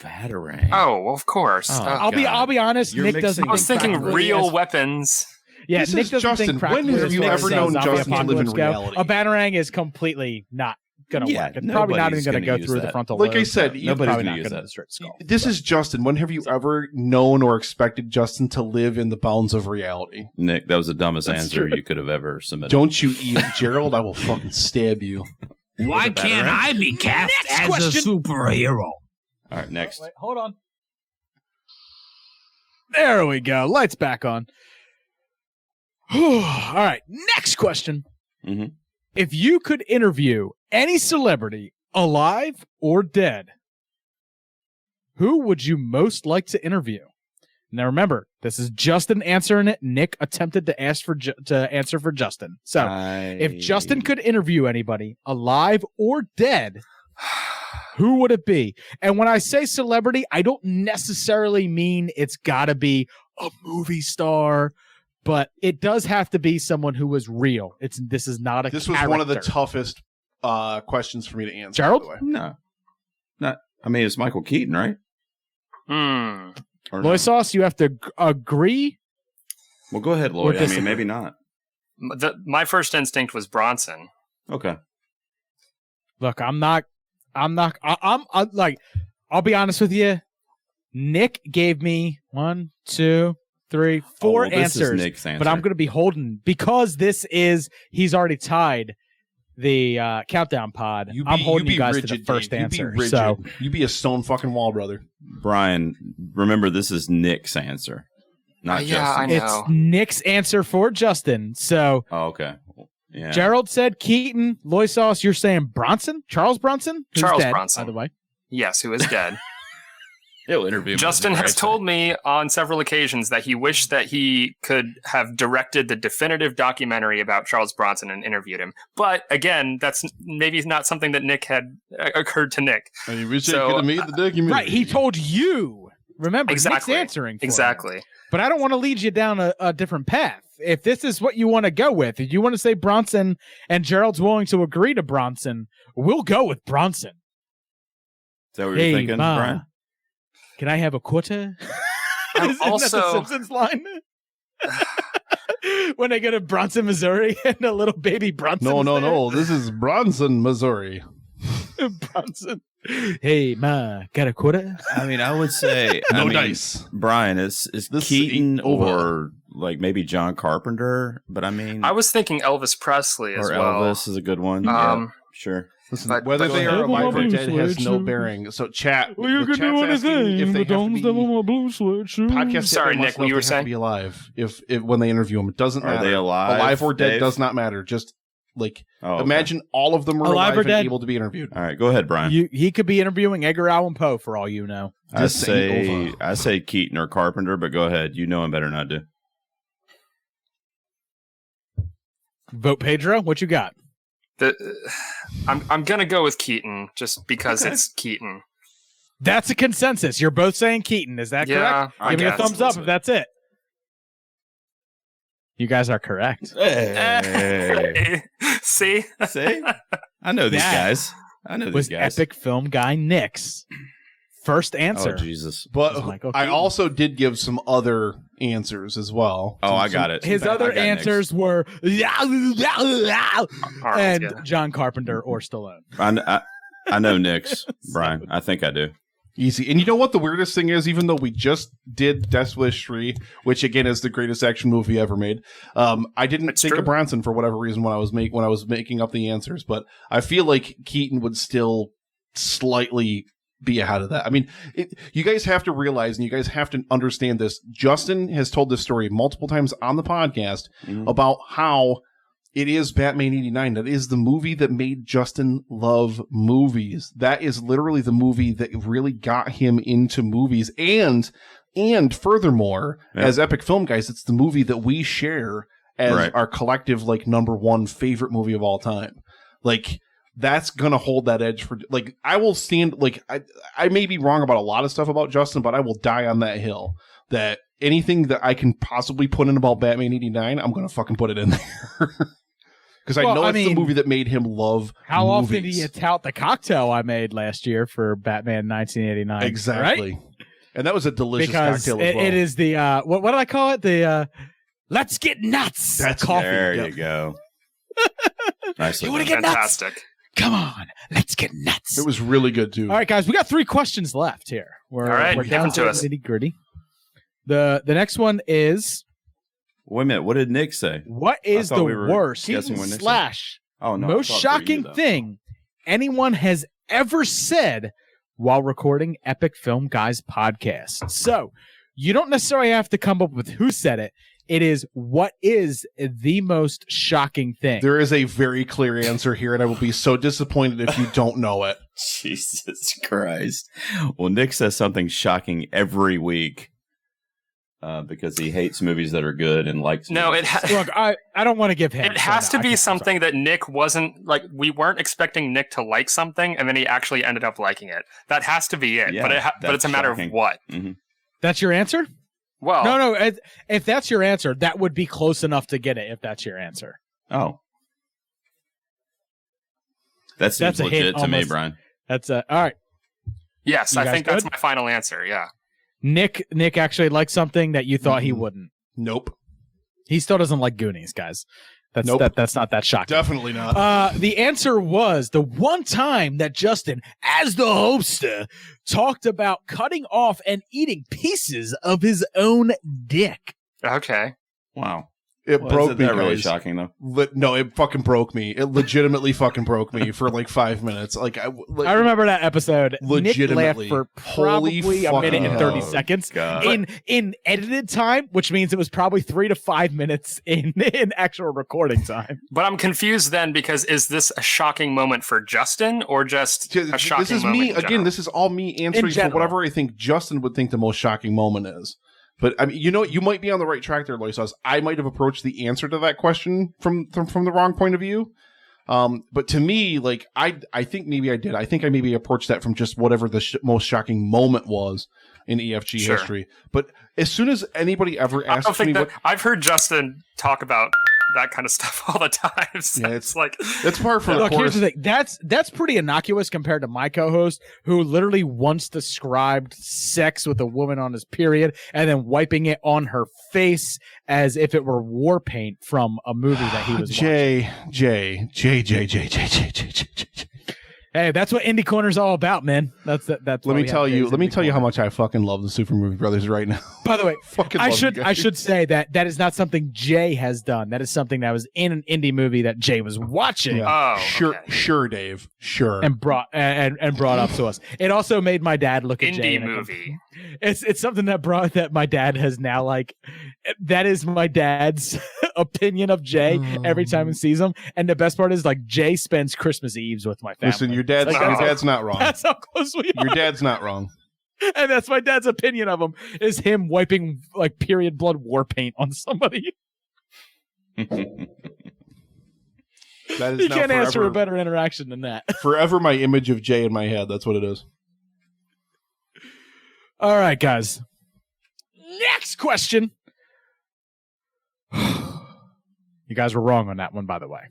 [SPEAKER 5] Batarang.
[SPEAKER 3] oh, well, of course.
[SPEAKER 5] Oh.
[SPEAKER 2] I'll be honest.
[SPEAKER 5] You're
[SPEAKER 2] Nick
[SPEAKER 5] mixing-
[SPEAKER 2] doesn't.
[SPEAKER 3] I was
[SPEAKER 2] think
[SPEAKER 3] thinking
[SPEAKER 2] practically
[SPEAKER 3] real
[SPEAKER 2] as-
[SPEAKER 3] weapons.
[SPEAKER 2] Yeah,
[SPEAKER 1] This
[SPEAKER 2] Nick
[SPEAKER 1] is
[SPEAKER 2] doesn't
[SPEAKER 1] Justin.
[SPEAKER 2] think
[SPEAKER 1] When
[SPEAKER 2] practically
[SPEAKER 1] have
[SPEAKER 2] as
[SPEAKER 1] you
[SPEAKER 2] far
[SPEAKER 1] ever
[SPEAKER 2] as
[SPEAKER 1] known
[SPEAKER 2] zombie
[SPEAKER 1] Justin to live in
[SPEAKER 2] apocalypse go.
[SPEAKER 1] reality?
[SPEAKER 2] A batarang is completely not gonna
[SPEAKER 5] Yeah,
[SPEAKER 2] work. It's probably not even
[SPEAKER 5] nobody's
[SPEAKER 2] gonna
[SPEAKER 5] gonna
[SPEAKER 2] go
[SPEAKER 5] use
[SPEAKER 2] through the
[SPEAKER 5] that.
[SPEAKER 2] frontal
[SPEAKER 1] Like I
[SPEAKER 2] lobe.
[SPEAKER 1] said,
[SPEAKER 2] You're
[SPEAKER 5] nobody's
[SPEAKER 2] probably
[SPEAKER 5] gonna
[SPEAKER 2] not
[SPEAKER 5] use
[SPEAKER 2] gonna
[SPEAKER 5] that.
[SPEAKER 2] the straight skull.
[SPEAKER 1] This is Justin. When have you ever known or expected Justin to live in the bounds of reality?
[SPEAKER 5] Nick, that was the dumbest
[SPEAKER 2] That's
[SPEAKER 5] answer
[SPEAKER 2] true.
[SPEAKER 5] you could have ever submitted.
[SPEAKER 1] Don't you even, Gerald? I will fucking stab you.
[SPEAKER 6] Why
[SPEAKER 5] it
[SPEAKER 6] can't
[SPEAKER 5] batarang?
[SPEAKER 6] I be cast
[SPEAKER 2] Next
[SPEAKER 6] as
[SPEAKER 2] question.
[SPEAKER 6] a superhero?
[SPEAKER 5] All right, next.
[SPEAKER 2] Wait, hold on. There we go. Lights back on. All right. Next question.
[SPEAKER 5] Mhm.
[SPEAKER 2] If you could interview any celebrity, alive or dead, who would you most like to interview? Now remember, this is Justin answering it. Nick attempted to answer for Justin. So if Justin could interview anybody, alive or dead, who would it be? And when I say celebrity, I don't necessarily mean it's got to be a movie star, but it does have to be someone who was real. This is not a
[SPEAKER 1] This was one of the
[SPEAKER 2] character.
[SPEAKER 1] toughest questions for me to answer.
[SPEAKER 2] Gerald?
[SPEAKER 1] By the way.
[SPEAKER 5] No. Not. I mean, it's Michael Keaton, right? Or
[SPEAKER 2] Loy
[SPEAKER 5] no?
[SPEAKER 2] sauce, you have to agree.
[SPEAKER 5] Well, go ahead,
[SPEAKER 2] Or
[SPEAKER 5] Lloyd. I mean,
[SPEAKER 2] disagree.
[SPEAKER 5] maybe not.
[SPEAKER 3] My first instinct was Bronson.
[SPEAKER 5] Okay.
[SPEAKER 2] Look, I'm like, I'll be honest with you. Nick gave me 1, 2, 3, 4
[SPEAKER 5] this is
[SPEAKER 2] answers,
[SPEAKER 5] Nick's answer.
[SPEAKER 2] but I'm going to be holding because he's already tied the countdown pod. I'm holding you guys to the first answer. So
[SPEAKER 1] you be a stone fucking wall, brother.
[SPEAKER 5] Brian, remember this is Nick's answer, not
[SPEAKER 3] Yeah, I
[SPEAKER 5] Justin.
[SPEAKER 3] know.
[SPEAKER 2] it's Nick's answer for Justin. So
[SPEAKER 5] Oh, okay. Yeah.
[SPEAKER 2] Gerald said Keaton. Loy sauce, you're saying Bronson? Charles Bronson? Who's
[SPEAKER 3] Charles
[SPEAKER 2] dead,
[SPEAKER 3] Bronson.
[SPEAKER 2] by the way.
[SPEAKER 3] Yes, who is dead.
[SPEAKER 5] He'll interview me.
[SPEAKER 3] Justin has told me on several occasions that he wished that he could have directed the definitive documentary about Charles Bronson and interviewed him. But again, that's maybe not something that Nick had occurred to Nick.
[SPEAKER 1] And you wish
[SPEAKER 3] So,
[SPEAKER 1] I could have made the documentary.
[SPEAKER 2] Right, he told you. Remember,
[SPEAKER 3] Exactly.
[SPEAKER 2] Nick's answering for him.
[SPEAKER 3] Exactly.
[SPEAKER 2] But I don't want to lead you down a different path. If this is what you want to go with, if you want to say Bronson and Gerald's willing to agree to Bronson, we'll go with Bronson.
[SPEAKER 5] Is that what you're thinking,
[SPEAKER 2] Ma,
[SPEAKER 5] Brian?
[SPEAKER 2] can I have a quarter?
[SPEAKER 3] I'm
[SPEAKER 2] Isn't that the
[SPEAKER 3] also-
[SPEAKER 2] Simpsons line? When they go to Bronson, Missouri, and a little baby Bronson.
[SPEAKER 1] No. This is Bronson, Missouri.
[SPEAKER 2] Bronson. Hey, ma, got a quarter?
[SPEAKER 5] I mean, I would say
[SPEAKER 1] No
[SPEAKER 5] I mean,
[SPEAKER 1] dice.
[SPEAKER 5] Brian, is
[SPEAKER 1] This
[SPEAKER 5] Keaton
[SPEAKER 1] ain't over.
[SPEAKER 5] or like maybe John Carpenter? But I mean,
[SPEAKER 3] I was thinking Elvis Presley as
[SPEAKER 5] or
[SPEAKER 3] well.
[SPEAKER 5] Elvis is a good one. Yeah,
[SPEAKER 3] Um,
[SPEAKER 5] sure.
[SPEAKER 1] Listen,
[SPEAKER 3] But-
[SPEAKER 1] whether
[SPEAKER 3] but
[SPEAKER 1] they
[SPEAKER 3] go
[SPEAKER 1] are
[SPEAKER 3] ahead.
[SPEAKER 1] alive or
[SPEAKER 2] Blue
[SPEAKER 1] dead has
[SPEAKER 2] switch.
[SPEAKER 1] no bearing. So chat.
[SPEAKER 2] Well, you
[SPEAKER 1] the
[SPEAKER 2] can do
[SPEAKER 1] chat's asking
[SPEAKER 2] anything.
[SPEAKER 1] if they
[SPEAKER 2] The
[SPEAKER 1] have to
[SPEAKER 2] dome's
[SPEAKER 1] be
[SPEAKER 2] devil, my blue sweatshirt.
[SPEAKER 1] podcast.
[SPEAKER 3] Sorry, Nick, what you were
[SPEAKER 1] They have
[SPEAKER 3] saying?
[SPEAKER 1] to be alive if when they interview them. It doesn't
[SPEAKER 5] Are
[SPEAKER 1] matter.
[SPEAKER 5] they alive?
[SPEAKER 1] Alive or dead
[SPEAKER 5] Dave?
[SPEAKER 1] does not matter. Just like
[SPEAKER 5] Oh, okay.
[SPEAKER 1] imagine all of them are
[SPEAKER 2] Alive
[SPEAKER 1] alive,
[SPEAKER 2] or
[SPEAKER 1] and
[SPEAKER 2] dead?
[SPEAKER 1] able to be interviewed.
[SPEAKER 5] All right, go ahead, Brian.
[SPEAKER 2] He could be interviewing Edgar Allan Poe for all you know.
[SPEAKER 1] Just saying over.
[SPEAKER 5] I say Keaton or Carpenter, but go ahead. You know him better than I do.
[SPEAKER 2] Vote Pedro. What you got?
[SPEAKER 3] I'm gonna go with Keaton just because
[SPEAKER 5] Okay.
[SPEAKER 3] it's Keaton.
[SPEAKER 2] That's a consensus. You're both saying Keaton. Is that correct?
[SPEAKER 3] I
[SPEAKER 2] Give me a
[SPEAKER 3] guess.
[SPEAKER 2] thumbs up if that's it. You guys are correct.
[SPEAKER 5] Hey.
[SPEAKER 3] See?
[SPEAKER 5] See? I know these
[SPEAKER 2] That
[SPEAKER 5] guys. I know
[SPEAKER 2] Was
[SPEAKER 5] these guys.
[SPEAKER 2] epic film guy Nick's first answer.
[SPEAKER 5] Oh, Jesus.
[SPEAKER 1] But
[SPEAKER 2] Was Michael
[SPEAKER 1] I
[SPEAKER 2] Keaton.
[SPEAKER 1] also did give some other answers as well.
[SPEAKER 5] Oh, I got it.
[SPEAKER 2] His
[SPEAKER 5] I
[SPEAKER 2] other
[SPEAKER 5] got Nick's.
[SPEAKER 2] answers were
[SPEAKER 3] Arnold,
[SPEAKER 2] and
[SPEAKER 3] yeah.
[SPEAKER 2] John Carpenter or Stallone.
[SPEAKER 5] I know Nick's, Brian. I think I do.
[SPEAKER 1] Easy. And you know what the weirdest thing is? Even though we just did Death Wish 3, which again is the greatest action movie ever made, I didn't
[SPEAKER 3] It's
[SPEAKER 1] think
[SPEAKER 3] true.
[SPEAKER 1] of Bronson for whatever reason when I was making up the answers. But I feel like Keaton would still slightly be ahead of that. I mean, you guys have to realize and you guys have to understand this. Justin has told this story multiple times on the podcast
[SPEAKER 5] Mhm.
[SPEAKER 1] about how it is Batman 89. That is the movie that made Justin love movies. That is literally the movie that really got him into movies. And furthermore,
[SPEAKER 5] Yeah.
[SPEAKER 1] as Epic Film Guys, it's the movie that we share as
[SPEAKER 5] Right.
[SPEAKER 1] our collective, like, number one favorite movie of all time. Like, that's gonna hold that edge for, like, I will stand, like, I may be wrong about a lot of stuff about Justin, but I will die on that hill that anything that I can possibly put in about Batman 89, I'm gonna fucking put it in there. Because I
[SPEAKER 2] Well,
[SPEAKER 1] know
[SPEAKER 2] I
[SPEAKER 1] it's the
[SPEAKER 2] mean,
[SPEAKER 1] movie that made him love
[SPEAKER 2] How often do
[SPEAKER 1] movies.
[SPEAKER 2] you tout the cocktail I made last year for Batman 1989?
[SPEAKER 1] Exactly.
[SPEAKER 2] Right?
[SPEAKER 1] And that was a delicious
[SPEAKER 2] Because
[SPEAKER 1] cocktail as well.
[SPEAKER 2] it is the what did I call it? The let's get nuts.
[SPEAKER 1] That's
[SPEAKER 2] coffee.
[SPEAKER 5] There
[SPEAKER 1] Yep.
[SPEAKER 5] you go. Nicely
[SPEAKER 2] You wanna
[SPEAKER 5] done.
[SPEAKER 2] get nuts?
[SPEAKER 3] Fantastic.
[SPEAKER 2] Come on, let's get nuts.
[SPEAKER 1] It was really good too.
[SPEAKER 2] All right, guys, we got 3 questions left here. We're,
[SPEAKER 3] All right,
[SPEAKER 2] we're
[SPEAKER 3] give
[SPEAKER 2] down
[SPEAKER 3] them to
[SPEAKER 2] to
[SPEAKER 3] us.
[SPEAKER 2] the nitty gritty. The next one is
[SPEAKER 5] Wait a minute. What did Nick say?
[SPEAKER 2] what is
[SPEAKER 5] thought
[SPEAKER 2] the
[SPEAKER 5] we were
[SPEAKER 2] worst
[SPEAKER 5] guessing what Nick said.
[SPEAKER 2] slash
[SPEAKER 5] Oh no. I
[SPEAKER 2] most
[SPEAKER 5] thought for you,
[SPEAKER 2] shocking
[SPEAKER 5] though.
[SPEAKER 2] thing anyone has ever said while recording Epic Film Guys podcast. So you don't necessarily have to come up with who said it. It is what is the most shocking thing.
[SPEAKER 1] There is a very clear answer here, and I will be so disappointed if you don't know it.
[SPEAKER 5] Jesus Christ. Well, Nick says something shocking every week because he hates movies that are good and likes.
[SPEAKER 3] No,
[SPEAKER 5] movies.
[SPEAKER 2] Look, I don't want to give him.
[SPEAKER 3] It has to be something that Nick wasn't like. We weren't expecting Nick to like something, and then he actually ended up liking it. That has to be it.
[SPEAKER 5] Yeah,
[SPEAKER 3] but it's a
[SPEAKER 5] that's
[SPEAKER 3] matter
[SPEAKER 5] shocking.
[SPEAKER 3] of what.
[SPEAKER 5] Mhm.
[SPEAKER 2] That's your answer?
[SPEAKER 3] Well,
[SPEAKER 2] No. If that's your answer, that would be close enough to get it. If that's your answer,
[SPEAKER 5] Oh, that seems
[SPEAKER 2] That's a hint
[SPEAKER 5] legit to me,
[SPEAKER 2] almost.
[SPEAKER 5] Brian.
[SPEAKER 2] that's all right.
[SPEAKER 3] yes,
[SPEAKER 2] You
[SPEAKER 3] I
[SPEAKER 2] guys
[SPEAKER 3] think that's
[SPEAKER 2] good?
[SPEAKER 3] my final answer. Yeah.
[SPEAKER 2] Nick actually likes something that you thought he wouldn't.
[SPEAKER 1] Nope.
[SPEAKER 2] He still doesn't like Goonies, guys. That's
[SPEAKER 1] Nope.
[SPEAKER 2] that's not that shocking.
[SPEAKER 1] Definitely not.
[SPEAKER 2] The answer was the one time that Justin, as the hoster, talked about cutting off and eating pieces of his own dick.
[SPEAKER 3] Okay.
[SPEAKER 5] Wow.
[SPEAKER 1] It broke
[SPEAKER 5] Isn't
[SPEAKER 1] me,
[SPEAKER 5] that really
[SPEAKER 1] guys.
[SPEAKER 5] shocking, though?
[SPEAKER 1] No, it fucking broke me. It legitimately fucking broke me for like 5 minutes. I
[SPEAKER 2] remember that episode. Nick laughed
[SPEAKER 1] Legitimately.
[SPEAKER 2] for
[SPEAKER 1] Holy
[SPEAKER 2] probably a minute and 30
[SPEAKER 5] fucking
[SPEAKER 2] seconds.
[SPEAKER 5] God.
[SPEAKER 2] In edited time, which means it was probably 3 to 5 minutes in actual recording time.
[SPEAKER 3] But I'm confused then because is this a shocking moment for Justin or just a shocking
[SPEAKER 1] This is
[SPEAKER 3] moment
[SPEAKER 1] me
[SPEAKER 3] in
[SPEAKER 1] again.
[SPEAKER 3] general?
[SPEAKER 1] This is all me answering for
[SPEAKER 2] general.
[SPEAKER 1] whatever I think Justin would think the most shocking moment is. But I mean, you might be on the right track there, Loisos. I might have approached the answer to that question from the wrong point of view. But to me, like I think maybe I did. I think I maybe approached that from just whatever the most shocking moment was in EFG
[SPEAKER 3] Sure.
[SPEAKER 1] history. But as soon as anybody ever
[SPEAKER 3] I don't
[SPEAKER 1] asks me
[SPEAKER 3] think
[SPEAKER 1] what,
[SPEAKER 3] that I've heard Justin talk about that kind of stuff all the time. So
[SPEAKER 1] Yeah,
[SPEAKER 3] it's like
[SPEAKER 1] that's part for the
[SPEAKER 2] Look, here's
[SPEAKER 1] course.
[SPEAKER 2] the thing. That's pretty innocuous compared to my co-host, who literally once described sex with a woman on his period and then wiping it on her face as if it were war paint from a movie that he was watching.
[SPEAKER 1] J.
[SPEAKER 2] Hey, that's what Indie Corner's all about, man. That's
[SPEAKER 1] Let
[SPEAKER 2] why
[SPEAKER 1] me
[SPEAKER 2] we
[SPEAKER 1] tell
[SPEAKER 2] have
[SPEAKER 1] you.
[SPEAKER 2] Jay's
[SPEAKER 1] Let me
[SPEAKER 2] Indie
[SPEAKER 1] tell you how
[SPEAKER 2] Corner.
[SPEAKER 1] much I fucking love the Super Movie Brothers right now.
[SPEAKER 2] By the way,
[SPEAKER 1] Fucking
[SPEAKER 2] I
[SPEAKER 1] love you guys.
[SPEAKER 2] should say that is not something Jay has done. That is something that was in an indie movie that Jay was watching.
[SPEAKER 1] Yeah.
[SPEAKER 3] oh,
[SPEAKER 1] Sure,
[SPEAKER 3] okay.
[SPEAKER 1] sure, Dave. Sure.
[SPEAKER 2] And brought up to us. It also made my dad look at Jay.
[SPEAKER 3] Indie
[SPEAKER 2] in a
[SPEAKER 3] movie.
[SPEAKER 2] It's something that my dad has now like. That is my dad's opinion of Jay every time he sees him. And the best part is like Jay spends Christmas Eves with my family.
[SPEAKER 1] Listen, your dad's not wrong.
[SPEAKER 2] That's how close we are.
[SPEAKER 1] Your dad's not wrong.
[SPEAKER 2] And that's my dad's opinion of him is him wiping like period blood war paint on somebody.
[SPEAKER 1] That is
[SPEAKER 2] You
[SPEAKER 1] now
[SPEAKER 2] can't ask for
[SPEAKER 1] forever-
[SPEAKER 2] a better interaction than that.
[SPEAKER 1] Forever my image of Jay in my head. That's what it is.
[SPEAKER 2] All right, guys. Next question. You guys were wrong on that one, by the way.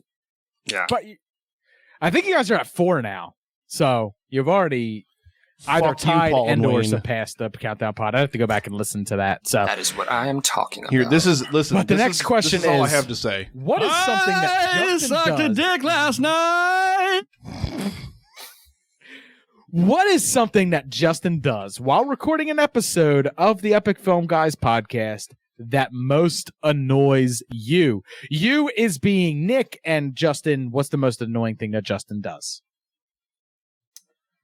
[SPEAKER 3] Yeah.
[SPEAKER 2] But I think you guys are at 4 now. So you've already either
[SPEAKER 1] Fuck you,
[SPEAKER 2] tied
[SPEAKER 1] Paul and
[SPEAKER 2] and or
[SPEAKER 1] Wayne.
[SPEAKER 2] surpassed the countdown pod. I have to go back and listen to that. So
[SPEAKER 3] That is what I am talking about.
[SPEAKER 1] Here, listen.
[SPEAKER 2] But the next question
[SPEAKER 1] this is all I
[SPEAKER 2] is-
[SPEAKER 1] have to say.
[SPEAKER 2] what is something that Justin does?
[SPEAKER 6] dick last night.
[SPEAKER 2] What is something that Justin does while recording an episode of the Epic Film Guys podcast that most annoys you? You is being Nick, and Justin, what's the most annoying thing that Justin does?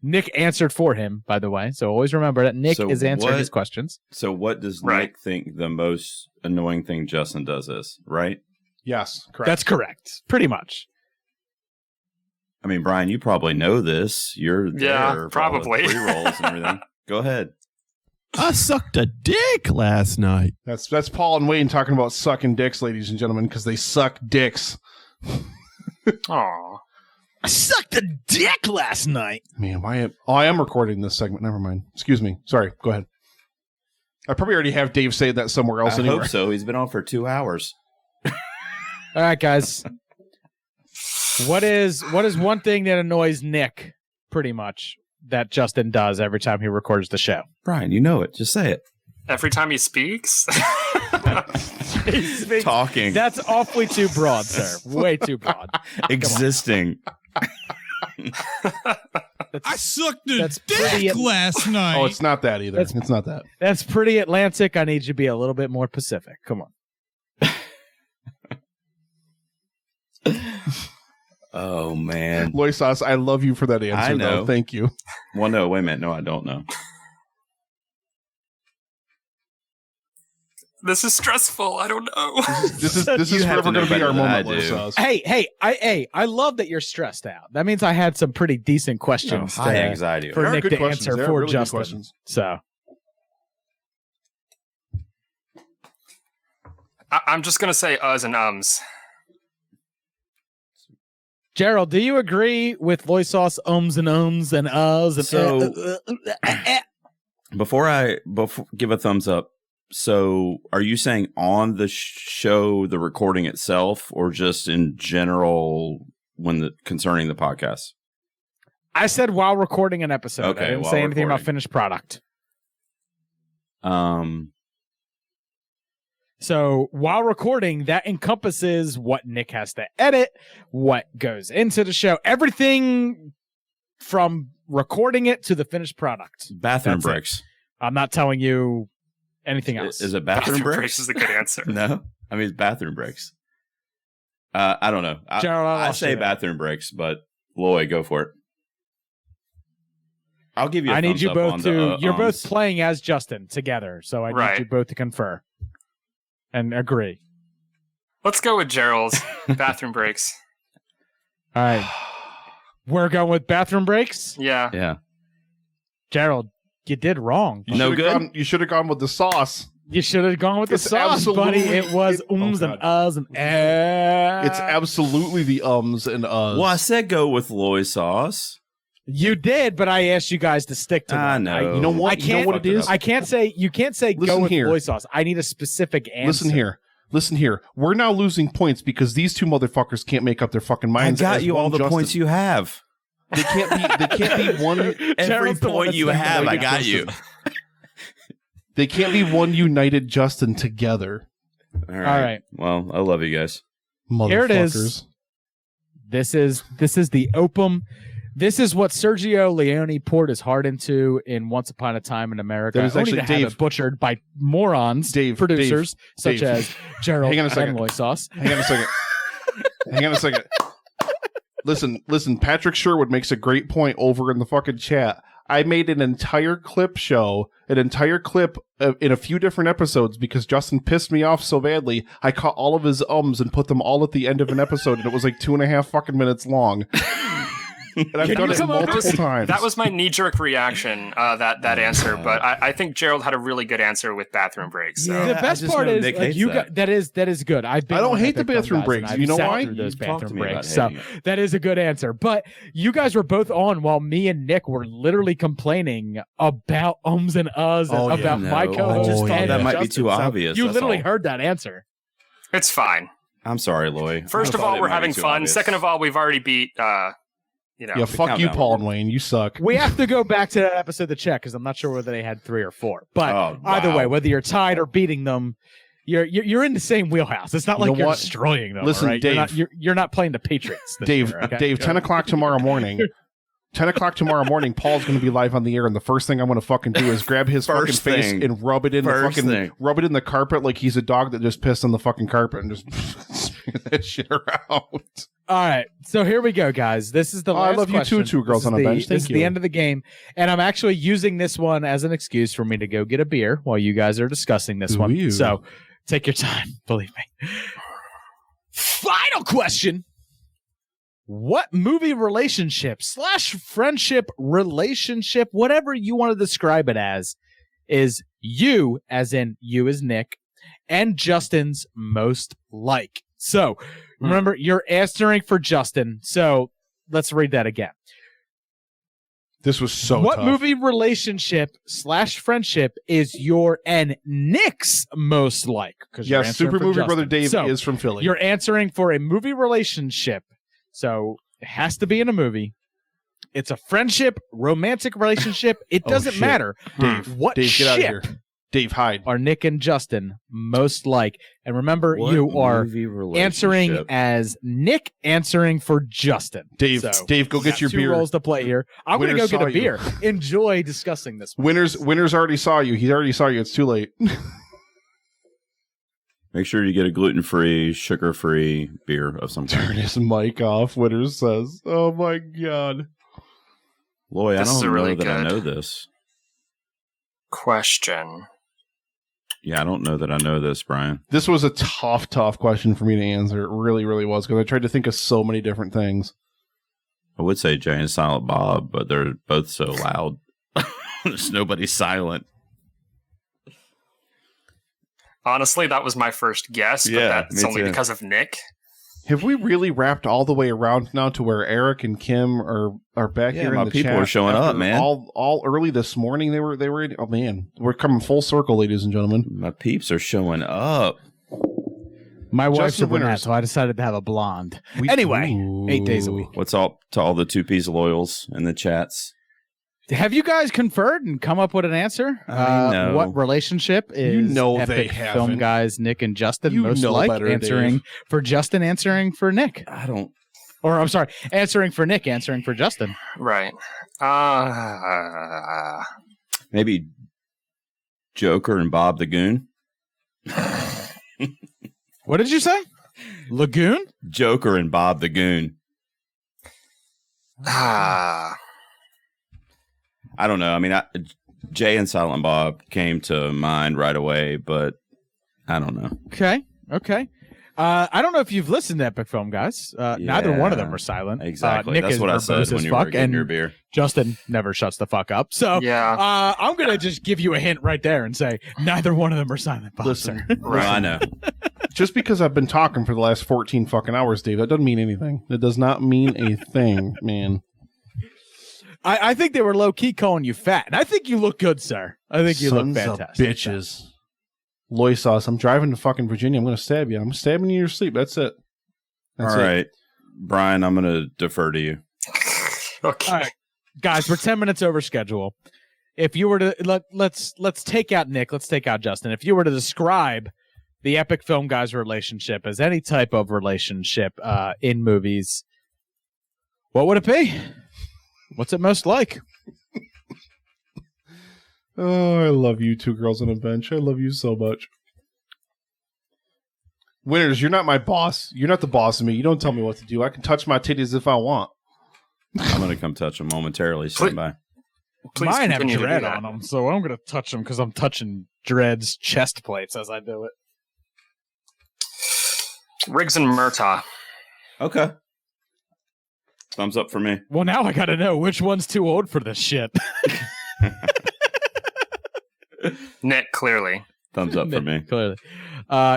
[SPEAKER 2] Nick answered for him, by the way, so always remember that Nick
[SPEAKER 5] So
[SPEAKER 2] is answering
[SPEAKER 5] what-
[SPEAKER 2] his questions.
[SPEAKER 5] So what does
[SPEAKER 3] Right.
[SPEAKER 5] Nick think the most annoying thing Justin does is, right?
[SPEAKER 1] Yes, correct.
[SPEAKER 2] That's correct, pretty much.
[SPEAKER 5] I mean, Brian, you probably know this. You're
[SPEAKER 3] Yeah,
[SPEAKER 5] there for
[SPEAKER 3] probably.
[SPEAKER 5] all the pre-rolls and everything. Go ahead.
[SPEAKER 7] I sucked a dick last night.
[SPEAKER 1] That's Paul and Wayne talking about sucking dicks, ladies and gentlemen, because they suck dicks.
[SPEAKER 3] Aw.
[SPEAKER 2] I sucked a dick last night.
[SPEAKER 1] Man, why? I am recording this segment. Never mind. Excuse me. Sorry. Go ahead. I probably already have Dave say that somewhere else
[SPEAKER 5] I
[SPEAKER 1] anywhere.
[SPEAKER 5] hope so. He's been on for 2 hours.
[SPEAKER 2] All right, guys. What is one thing that annoys Nick, pretty much, that Justin does every time he records the show?
[SPEAKER 5] Brian, you know it. Just say it.
[SPEAKER 3] Every time he speaks.
[SPEAKER 5] Talking.
[SPEAKER 2] That's awfully too broad, sir. Way too broad.
[SPEAKER 5] Existing.
[SPEAKER 6] I sucked a
[SPEAKER 2] That's pretty-
[SPEAKER 6] dick last night.
[SPEAKER 1] Oh, it's not that either.
[SPEAKER 2] That's-
[SPEAKER 1] It's not that.
[SPEAKER 2] That's pretty Atlantic. I need you to be a little bit more Pacific. Come on.
[SPEAKER 5] Oh, man.
[SPEAKER 1] Loisos, I love you for that answer.
[SPEAKER 5] I know.
[SPEAKER 1] Though. Thank you.
[SPEAKER 5] Well, no, wait a minute. No, I don't know.
[SPEAKER 3] This is stressful. I don't know.
[SPEAKER 1] This is
[SPEAKER 5] You have
[SPEAKER 1] forever
[SPEAKER 5] to know
[SPEAKER 1] going to be our
[SPEAKER 5] better than I
[SPEAKER 1] moment,
[SPEAKER 5] do.
[SPEAKER 1] Loisos.
[SPEAKER 2] I love that you're stressed out. That means I had some pretty decent questions
[SPEAKER 5] High
[SPEAKER 2] to-
[SPEAKER 5] anxiety.
[SPEAKER 2] for
[SPEAKER 1] They are
[SPEAKER 2] Nick
[SPEAKER 1] good
[SPEAKER 2] to
[SPEAKER 1] questions.
[SPEAKER 2] answer
[SPEAKER 1] They are
[SPEAKER 2] for
[SPEAKER 1] really good
[SPEAKER 2] Justin.
[SPEAKER 1] questions.
[SPEAKER 2] So
[SPEAKER 3] I'm just going to say uhs and ums.
[SPEAKER 2] Gerald, do you agree with Loisos ums and ums and uhs and
[SPEAKER 5] So- Before give a thumbs up. So, are you saying on the show, the recording itself, or just in general concerning the podcast?
[SPEAKER 2] I said while recording an episode.
[SPEAKER 5] Okay,
[SPEAKER 2] I didn't
[SPEAKER 5] while
[SPEAKER 2] say anything about
[SPEAKER 5] recording.
[SPEAKER 2] finished product. So while recording, that encompasses what Nick has to edit, what goes into the show, everything from recording it to the finished product.
[SPEAKER 5] Bathroom
[SPEAKER 2] That's it.
[SPEAKER 5] breaks.
[SPEAKER 2] I'm not telling you anything else.
[SPEAKER 5] Is it bathroom breaks?
[SPEAKER 3] breaks is a good answer.
[SPEAKER 5] No, I mean it's bathroom breaks. I don't know.
[SPEAKER 2] Gerald,
[SPEAKER 5] I
[SPEAKER 2] I'll
[SPEAKER 5] say
[SPEAKER 2] show
[SPEAKER 5] bathroom breaks, but Lloyd, go for it. I'll give you.
[SPEAKER 2] I need you both
[SPEAKER 5] on
[SPEAKER 2] to.
[SPEAKER 5] the,
[SPEAKER 2] You're both playing as Justin together, so I need you both to confer and agree.
[SPEAKER 3] Let's go with Gerald's bathroom breaks.
[SPEAKER 2] All right, we're going with bathroom breaks.
[SPEAKER 3] Yeah.
[SPEAKER 5] Yeah.
[SPEAKER 2] Gerald, you did wrong.
[SPEAKER 5] No good?
[SPEAKER 1] You should have gone with the sauce.
[SPEAKER 2] You should have gone with the
[SPEAKER 1] It's
[SPEAKER 2] sauce, buddy.
[SPEAKER 1] absolutely-
[SPEAKER 2] It was
[SPEAKER 1] oh,
[SPEAKER 2] and
[SPEAKER 1] God.
[SPEAKER 2] uhs and
[SPEAKER 1] It's absolutely the ums and uhs.
[SPEAKER 5] Well, I said go with Lloyd sauce.
[SPEAKER 2] You did, but I asked you guys to stick to
[SPEAKER 5] I
[SPEAKER 2] one.
[SPEAKER 5] know.
[SPEAKER 1] You know what?
[SPEAKER 2] I
[SPEAKER 1] You know
[SPEAKER 2] can't.
[SPEAKER 1] what it is?
[SPEAKER 2] I can't say. You can't say
[SPEAKER 1] Listen
[SPEAKER 2] go with
[SPEAKER 1] here.
[SPEAKER 2] soy sauce. I need a specific answer.
[SPEAKER 1] Listen here. We're now losing points because these two motherfuckers can't make up their fucking
[SPEAKER 5] I
[SPEAKER 1] minds.
[SPEAKER 5] got
[SPEAKER 1] as
[SPEAKER 5] you
[SPEAKER 1] one
[SPEAKER 5] all the
[SPEAKER 1] Justin.
[SPEAKER 5] points you have.
[SPEAKER 1] They can't be one.
[SPEAKER 5] Every
[SPEAKER 2] Gerald's the one
[SPEAKER 5] point
[SPEAKER 2] that's
[SPEAKER 5] you
[SPEAKER 2] thinking
[SPEAKER 5] have,
[SPEAKER 2] like
[SPEAKER 5] I
[SPEAKER 2] a
[SPEAKER 5] got you.
[SPEAKER 1] They can't be one united Justin together.
[SPEAKER 5] All
[SPEAKER 2] right.
[SPEAKER 5] Well, I love you guys.
[SPEAKER 1] Motherfuckers.
[SPEAKER 2] Here it is. This is the opum. This is what Sergio Leone poured his heart into in Once Upon a Time in America.
[SPEAKER 1] That is
[SPEAKER 2] only
[SPEAKER 1] actually-
[SPEAKER 2] to have
[SPEAKER 1] Dave-
[SPEAKER 2] it butchered by morons, producers such
[SPEAKER 1] Dave.
[SPEAKER 2] as Gerald
[SPEAKER 1] Hang on a second.
[SPEAKER 2] and Loy Sauce.
[SPEAKER 1] Hang on a second. Listen. Patrick Sherwood makes a great point over in the fucking chat. I made an entire clip in a few different episodes because Justin pissed me off so badly. I caught all of his ums and put them all at the end of an episode, and it was like 2.5 fucking minutes long. And I've done it multiple times.
[SPEAKER 3] That was my knee-jerk reaction, that answer. But I think Gerald had a really good answer with bathroom breaks. So.
[SPEAKER 5] Yeah.
[SPEAKER 2] The
[SPEAKER 5] I
[SPEAKER 2] best
[SPEAKER 5] just
[SPEAKER 2] part
[SPEAKER 5] know
[SPEAKER 2] is
[SPEAKER 5] Nick
[SPEAKER 2] like,
[SPEAKER 5] hates
[SPEAKER 2] you
[SPEAKER 5] that.
[SPEAKER 2] got that is good. I've been
[SPEAKER 1] I don't
[SPEAKER 2] on
[SPEAKER 1] hate the
[SPEAKER 2] Epic Fun
[SPEAKER 1] bathroom
[SPEAKER 2] Guys,
[SPEAKER 1] breaks.
[SPEAKER 2] and I've
[SPEAKER 1] You know
[SPEAKER 2] sat
[SPEAKER 1] why?
[SPEAKER 2] through those
[SPEAKER 5] You talked to
[SPEAKER 2] bathroom
[SPEAKER 5] me about
[SPEAKER 2] breaks. So
[SPEAKER 5] hating it.
[SPEAKER 2] that is a good answer. But you guys were both on while me and Nick were literally complaining about ums and uhs
[SPEAKER 1] Oh,
[SPEAKER 2] and
[SPEAKER 1] yeah.
[SPEAKER 2] about my
[SPEAKER 5] No,
[SPEAKER 2] co-host.
[SPEAKER 5] I just thought
[SPEAKER 2] and
[SPEAKER 5] that might be
[SPEAKER 2] Justin.
[SPEAKER 5] too
[SPEAKER 2] So
[SPEAKER 5] obvious,
[SPEAKER 2] You
[SPEAKER 5] that's
[SPEAKER 2] literally
[SPEAKER 5] all.
[SPEAKER 2] heard that answer.
[SPEAKER 3] It's fine.
[SPEAKER 5] I'm sorry, Lloyd.
[SPEAKER 3] First
[SPEAKER 5] I
[SPEAKER 3] of
[SPEAKER 5] thought
[SPEAKER 3] all,
[SPEAKER 5] it
[SPEAKER 3] we're
[SPEAKER 5] might be
[SPEAKER 3] having
[SPEAKER 5] too
[SPEAKER 3] fun.
[SPEAKER 5] obvious.
[SPEAKER 3] Second of all, we've already beat,
[SPEAKER 1] Yeah,
[SPEAKER 3] the
[SPEAKER 1] fuck you,
[SPEAKER 5] countdown.
[SPEAKER 1] Paul and Wayne. You suck.
[SPEAKER 2] We have to go back to that episode to check because I'm not sure whether they had 3 or 4. But
[SPEAKER 5] Oh,
[SPEAKER 2] either
[SPEAKER 5] wow.
[SPEAKER 2] way, whether you're tied or beating them, you're in the same wheelhouse. It's not
[SPEAKER 1] You
[SPEAKER 2] like
[SPEAKER 1] know
[SPEAKER 2] you're
[SPEAKER 1] what?
[SPEAKER 2] destroying them.
[SPEAKER 1] Listen,
[SPEAKER 2] all right?
[SPEAKER 1] Dave.
[SPEAKER 2] You're not playing the Patriots. This
[SPEAKER 1] Dave,
[SPEAKER 2] year, okay?
[SPEAKER 1] Dave, 10 o'clock tomorrow morning. 10 o'clock tomorrow morning, Paul's going to be live on the air, and the first thing I'm going to fucking do is grab his fucking
[SPEAKER 5] First
[SPEAKER 1] face
[SPEAKER 5] thing.
[SPEAKER 1] and rub it in
[SPEAKER 5] First thing.
[SPEAKER 1] rub it in the carpet like he's a dog that just pissed on the fucking carpet and just smear that shit around.
[SPEAKER 2] All right, so here we go, guys. This is the
[SPEAKER 1] Oh, I
[SPEAKER 2] last
[SPEAKER 1] love you too,
[SPEAKER 2] question.
[SPEAKER 1] two girls
[SPEAKER 2] This is
[SPEAKER 1] on a
[SPEAKER 2] the-
[SPEAKER 1] bench.
[SPEAKER 2] This
[SPEAKER 1] Thank
[SPEAKER 2] is
[SPEAKER 1] you.
[SPEAKER 2] the end of the game, and I'm actually using this one as an excuse for me to go get a beer while you guys are discussing this one.
[SPEAKER 1] Ooh.
[SPEAKER 2] So take your time, believe me. Final question. What movie relationship / friendship relationship, whatever you want to describe it as, is you, as in you as Nick, and Justin's most like? So remember, you're answering for Justin. So let's read that again.
[SPEAKER 1] This was so
[SPEAKER 2] what
[SPEAKER 1] tough.
[SPEAKER 2] movie relationship / friendship is your and Nick's most like? Because
[SPEAKER 1] Yes, Super Movie Brother Dave is from Philly.
[SPEAKER 2] You're answering for a movie relationship. So it has to be in a movie. It's a friendship, romantic relationship. It
[SPEAKER 1] Oh,
[SPEAKER 2] doesn't
[SPEAKER 1] shit.
[SPEAKER 2] matter.
[SPEAKER 1] Dave,
[SPEAKER 2] What
[SPEAKER 1] Dave, get out of
[SPEAKER 2] ship
[SPEAKER 1] here. Dave, hide.
[SPEAKER 2] are Nick and Justin most like? And remember,
[SPEAKER 5] What
[SPEAKER 2] you are
[SPEAKER 5] movie
[SPEAKER 2] answering
[SPEAKER 5] relationship?
[SPEAKER 2] as Nick answering for Justin.
[SPEAKER 1] Dave,
[SPEAKER 2] So,
[SPEAKER 1] Dave, go
[SPEAKER 2] we
[SPEAKER 1] get
[SPEAKER 2] got
[SPEAKER 1] your
[SPEAKER 2] 2
[SPEAKER 1] beer.
[SPEAKER 2] roles to play here. I'm going to
[SPEAKER 1] Winners
[SPEAKER 2] go get a
[SPEAKER 1] saw you.
[SPEAKER 2] beer. Enjoy discussing this one.
[SPEAKER 1] Winners already saw you. He already saw you. It's too late.
[SPEAKER 5] Make sure you get a gluten-free, sugar-free beer of some kind.
[SPEAKER 1] Turn his mic off. Winners says, "Oh my god."
[SPEAKER 5] Lloyd, I
[SPEAKER 3] This is
[SPEAKER 5] don't
[SPEAKER 3] a really
[SPEAKER 5] know that I
[SPEAKER 3] good-
[SPEAKER 5] know this.
[SPEAKER 3] question.
[SPEAKER 5] Yeah, I don't know that I know this, Brian.
[SPEAKER 1] This was a tough question for me to answer. It really, really was because I tried to think of so many different things.
[SPEAKER 5] I would say Jay and Silent Bob, but they're both so loud. There's nobody silent.
[SPEAKER 3] Honestly, that was my first guess, but
[SPEAKER 5] Yeah,
[SPEAKER 3] that's
[SPEAKER 5] me
[SPEAKER 3] only
[SPEAKER 5] too.
[SPEAKER 3] because of Nick.
[SPEAKER 1] Have we really wrapped all the way around now to where Eric and Kim are back
[SPEAKER 5] Yeah,
[SPEAKER 1] here
[SPEAKER 5] my
[SPEAKER 1] in the
[SPEAKER 5] people
[SPEAKER 1] chat
[SPEAKER 5] are showing
[SPEAKER 1] after
[SPEAKER 5] up, man.
[SPEAKER 1] All early this morning they were in, oh man, we're coming full circle, ladies and gentlemen.
[SPEAKER 5] My peeps are showing up.
[SPEAKER 2] My wife's
[SPEAKER 1] Justin
[SPEAKER 2] a brunette,
[SPEAKER 1] Winners.
[SPEAKER 2] so I decided to have a blonde.
[SPEAKER 1] We-
[SPEAKER 2] Anyway,
[SPEAKER 1] Ooh.
[SPEAKER 2] 8 days a week.
[SPEAKER 5] What's up to all the 2Ps loyals in the chats?
[SPEAKER 2] Have you guys conferred and come up with an answer?
[SPEAKER 5] No.
[SPEAKER 2] What relationship is
[SPEAKER 1] You know
[SPEAKER 2] Epic
[SPEAKER 1] they
[SPEAKER 2] Film
[SPEAKER 1] haven't.
[SPEAKER 2] Guys, Nick and Justin
[SPEAKER 1] You
[SPEAKER 2] most
[SPEAKER 1] know
[SPEAKER 2] like?
[SPEAKER 1] better,
[SPEAKER 2] Answering
[SPEAKER 1] Dave.
[SPEAKER 2] for Justin, answering for Nick.
[SPEAKER 5] I don't.
[SPEAKER 2] Or I'm sorry, answering for Nick, answering for Justin.
[SPEAKER 3] Right.
[SPEAKER 5] Maybe Joker and Bob the Goon.
[SPEAKER 2] What did you say? Lagoon?
[SPEAKER 5] Joker and Bob the Goon. I don't know. I mean, Jay and Silent Bob came to mind right away, but I don't know.
[SPEAKER 2] Okay. I don't know if you've listened to Epic Film Guys. Neither one of them are silent.
[SPEAKER 5] Exactly.
[SPEAKER 2] Nick
[SPEAKER 5] That's
[SPEAKER 2] is
[SPEAKER 5] what I
[SPEAKER 2] verbose
[SPEAKER 5] said when
[SPEAKER 2] as
[SPEAKER 5] you were
[SPEAKER 2] fuck,
[SPEAKER 5] getting
[SPEAKER 2] and
[SPEAKER 5] your beer.
[SPEAKER 2] Justin never shuts the fuck up. So
[SPEAKER 3] Yeah.
[SPEAKER 2] I'm going to just give you a hint right there and say neither one of them are silent. Bob,
[SPEAKER 1] Listen,
[SPEAKER 2] sir.
[SPEAKER 5] Well, I know.
[SPEAKER 1] just because I've been talking for the last 14 fucking hours, Dave, that doesn't mean anything. It does not mean a thing, man.
[SPEAKER 2] I think they were low key calling you fat, and I think you look good, sir. I think you
[SPEAKER 1] Sons
[SPEAKER 2] look
[SPEAKER 1] of
[SPEAKER 2] fantastic.
[SPEAKER 1] bitches. Loy sauce. I'm driving to fucking Virginia. I'm going to stab you. I'm stabbing you in your sleep. That's it. That's
[SPEAKER 5] All
[SPEAKER 1] it.
[SPEAKER 5] right, Brian, I'm going to defer to you.
[SPEAKER 3] Okay.
[SPEAKER 2] All right, guys, we're 10 minutes over schedule. If you were to let's take out Nick, let's take out Justin. If you were to describe the Epic Film Guys relationship as any type of relationship in movies, what would it be? What's it most like?
[SPEAKER 1] Oh, I love you, Two Girls on a Bench. I love you so much. Winners, you're not my boss. You're not the boss of me. You don't tell me what to do. I can touch my titties if I want.
[SPEAKER 5] I'm going to come touch him momentarily. Stand by.
[SPEAKER 3] Please
[SPEAKER 2] Mine have
[SPEAKER 3] continue to do
[SPEAKER 2] dread
[SPEAKER 3] that.
[SPEAKER 2] on them, so I'm going to touch them because I'm touching Dread's chest plates as I do it.
[SPEAKER 3] Riggs and Murtaugh.
[SPEAKER 5] Okay. Thumbs up for me.
[SPEAKER 2] Well, now I got to know which one's too old for this shit.
[SPEAKER 3] Nick, clearly.
[SPEAKER 5] Thumbs up for me.
[SPEAKER 2] Clearly.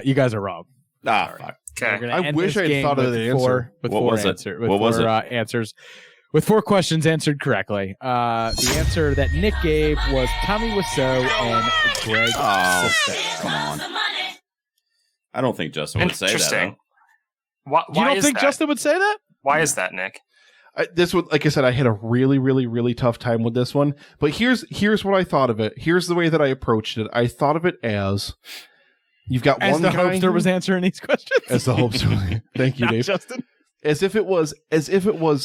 [SPEAKER 2] You guys are wrong.
[SPEAKER 5] Ah, fuck.
[SPEAKER 2] We're
[SPEAKER 3] Okay.
[SPEAKER 2] gonna
[SPEAKER 1] I
[SPEAKER 2] end
[SPEAKER 1] wish
[SPEAKER 2] this
[SPEAKER 1] I had
[SPEAKER 2] game
[SPEAKER 1] thought of
[SPEAKER 2] with
[SPEAKER 1] the
[SPEAKER 2] four-
[SPEAKER 1] answer.
[SPEAKER 2] With
[SPEAKER 5] What
[SPEAKER 2] four
[SPEAKER 5] was it?
[SPEAKER 2] answer- with
[SPEAKER 5] What was
[SPEAKER 2] four,
[SPEAKER 5] it?
[SPEAKER 2] Answers. With 4 questions answered correctly. The answer that Nick gave was Tommy Wiseau and Greg
[SPEAKER 5] Oh,
[SPEAKER 2] Sestero.
[SPEAKER 5] come on. I don't think Justin would say that.
[SPEAKER 3] Interesting.
[SPEAKER 5] though.
[SPEAKER 3] Why
[SPEAKER 2] You don't
[SPEAKER 3] is
[SPEAKER 2] think
[SPEAKER 3] that?
[SPEAKER 2] Justin would say that?
[SPEAKER 3] Why is that, Nick?
[SPEAKER 1] This would, like I said, I had a really, really, really tough time with this one. But here's what I thought of it. Here's the way that I approached it. I thought of it as you've got
[SPEAKER 2] As
[SPEAKER 1] one
[SPEAKER 2] the
[SPEAKER 1] guy
[SPEAKER 2] hopester was answering these questions.
[SPEAKER 1] as the hopester. Thank you,
[SPEAKER 2] Not
[SPEAKER 1] Dave.
[SPEAKER 2] Justin.
[SPEAKER 1] As if it was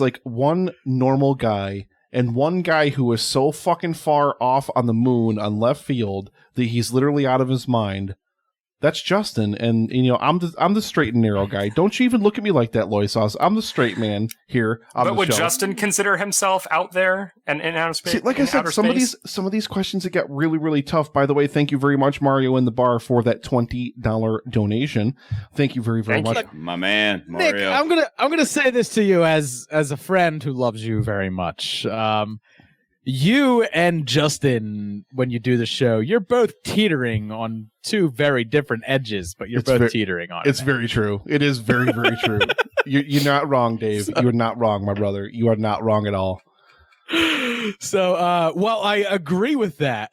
[SPEAKER 1] like one normal guy and one guy who is so fucking far off on the moon on left field that he's literally out of his mind. That's Justin, and you know I'm the straight and narrow guy. Don't you even look at me like that, Loy Sauce. I'm the straight man here on
[SPEAKER 3] But
[SPEAKER 1] the
[SPEAKER 3] would
[SPEAKER 1] show.
[SPEAKER 3] Justin consider himself out there and in outer space?
[SPEAKER 1] See, like I
[SPEAKER 3] in
[SPEAKER 1] said,
[SPEAKER 3] outer
[SPEAKER 1] some
[SPEAKER 3] space?
[SPEAKER 1] of these questions that got really, really tough. By the way, thank you very much, Mario in the bar, for that $20 donation. Thank you very, very
[SPEAKER 3] Thank
[SPEAKER 1] much.
[SPEAKER 3] you.
[SPEAKER 5] My man,
[SPEAKER 2] Nick,
[SPEAKER 5] Mario.
[SPEAKER 2] I'm gonna say this to you as a friend who loves you very much. You and Justin, when you do the show, you're both teetering on 2 very different edges, but you're
[SPEAKER 1] It's
[SPEAKER 2] both
[SPEAKER 1] ver-
[SPEAKER 2] teetering on
[SPEAKER 1] It's
[SPEAKER 2] it.
[SPEAKER 1] very true. It is very, very true. You're not wrong, Dave. You're not wrong, my brother. You are not wrong at all.
[SPEAKER 2] So, well, I agree with that.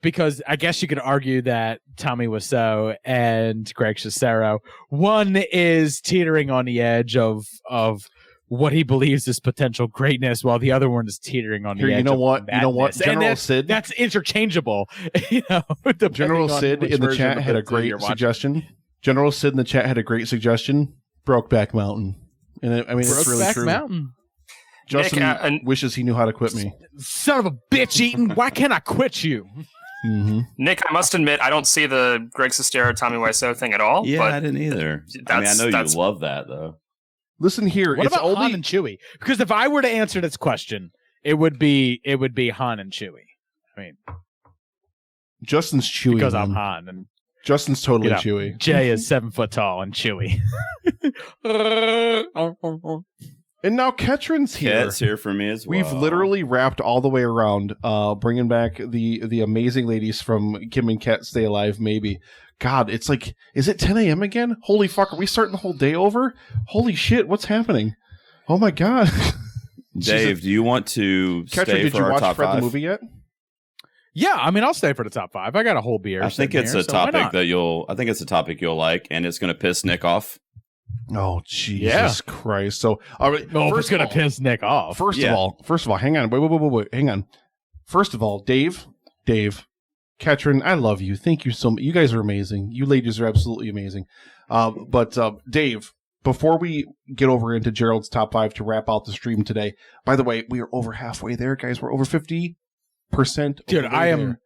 [SPEAKER 2] Because I guess you could argue that Tommy Wiseau and Greg Sestero, one is teetering on the edge of what he believes is potential greatness, while the other one is teetering on the
[SPEAKER 1] Here,
[SPEAKER 2] edge.
[SPEAKER 1] you know
[SPEAKER 2] of
[SPEAKER 1] what? You know what?
[SPEAKER 2] madness. And
[SPEAKER 1] General
[SPEAKER 2] that's,
[SPEAKER 1] Sid.
[SPEAKER 2] That's interchangeable. Depending
[SPEAKER 1] General
[SPEAKER 2] on
[SPEAKER 1] Sid
[SPEAKER 2] which
[SPEAKER 1] in the
[SPEAKER 2] version
[SPEAKER 1] chat
[SPEAKER 2] of
[SPEAKER 1] had a
[SPEAKER 2] the
[SPEAKER 1] great
[SPEAKER 2] you're watching.
[SPEAKER 1] suggestion. General Sid in the chat had a great suggestion. Brokeback Mountain, and it's really
[SPEAKER 2] Brokeback
[SPEAKER 1] true.
[SPEAKER 2] Mountain.
[SPEAKER 1] Justin
[SPEAKER 3] Nick,
[SPEAKER 1] wishes he knew how to quit me.
[SPEAKER 2] Son of a bitch, Eaton. Why can't I quit you?
[SPEAKER 1] Mm-hmm.
[SPEAKER 3] Nick, I must admit, I don't see the Greg Sestero, Tommy Wiseau thing at all.
[SPEAKER 5] Yeah,
[SPEAKER 3] but
[SPEAKER 5] I didn't either. I mean, I know
[SPEAKER 3] that's-
[SPEAKER 5] you love that though.
[SPEAKER 1] Listen here,
[SPEAKER 2] What
[SPEAKER 1] it's
[SPEAKER 2] about Han
[SPEAKER 1] only
[SPEAKER 2] and Chewie? Because if I were to answer this question, it would be Han and Chewie. I mean,
[SPEAKER 1] Justin's Chewy.
[SPEAKER 2] because I'm
[SPEAKER 1] man.
[SPEAKER 2] Han and
[SPEAKER 1] Justin's totally
[SPEAKER 2] You know,
[SPEAKER 1] Chewy.
[SPEAKER 2] Jay is 7 foot tall and Chewie.
[SPEAKER 1] And now Ketrin's here.
[SPEAKER 5] Cat's here for me as well.
[SPEAKER 1] We've literally wrapped all the way around, bringing back the amazing ladies from Kim and Kat Stay Alive, maybe. God, it's like, is it 10 a.m. again? Holy fuck, are we starting the whole day over? Holy shit, what's happening? Oh my god.
[SPEAKER 5] Dave, do you want to
[SPEAKER 1] Ketrin,
[SPEAKER 5] stay
[SPEAKER 1] did
[SPEAKER 5] for
[SPEAKER 1] you
[SPEAKER 5] our
[SPEAKER 1] watch
[SPEAKER 5] top
[SPEAKER 1] Fred
[SPEAKER 5] 5?
[SPEAKER 1] the movie yet?
[SPEAKER 2] Yeah, I mean, I'll stay for the top 5. I got a whole beer.
[SPEAKER 5] I think
[SPEAKER 2] sitting
[SPEAKER 5] it's
[SPEAKER 2] here,
[SPEAKER 5] a
[SPEAKER 2] so why
[SPEAKER 5] topic
[SPEAKER 2] not?
[SPEAKER 5] that I think it's a topic you'll like, and it's going to piss Nick off.
[SPEAKER 1] Oh, Jesus Christ. So, all right,
[SPEAKER 2] it's going to piss Nick off.
[SPEAKER 1] First of all, hang on. Wait. Hang on. First of all, Dave, Ketrin, I love you. Thank you so much. You guys are amazing. You ladies are absolutely amazing. But Dave, before we get over into Gerald's top 5 to wrap out the stream today, by the way, we are over halfway there, guys. We're over 50%.
[SPEAKER 2] Dude, I am. There.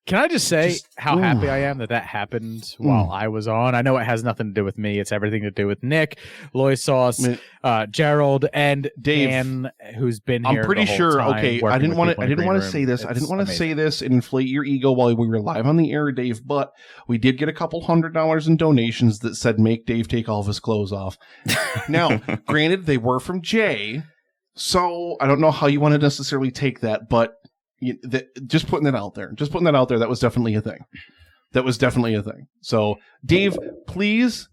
[SPEAKER 2] Can I just say how happy I am that happened while I was on? I know it has nothing to do with me. It's everything to do with Nick, Lois Sauce, Gerald, and
[SPEAKER 1] Dave,
[SPEAKER 2] Dan, who's been here.
[SPEAKER 1] I'm pretty sure.
[SPEAKER 2] Time,
[SPEAKER 1] okay, I didn't want to say this. I didn't want to say this and inflate your ego while we were live on the air, Dave. But we did get a couple $100 in donations that said make Dave take all of his clothes off. Now, granted, they were from Jay, so I don't know how you want to necessarily take that, but. Just putting that out there. That was definitely a thing. So, Dave, please,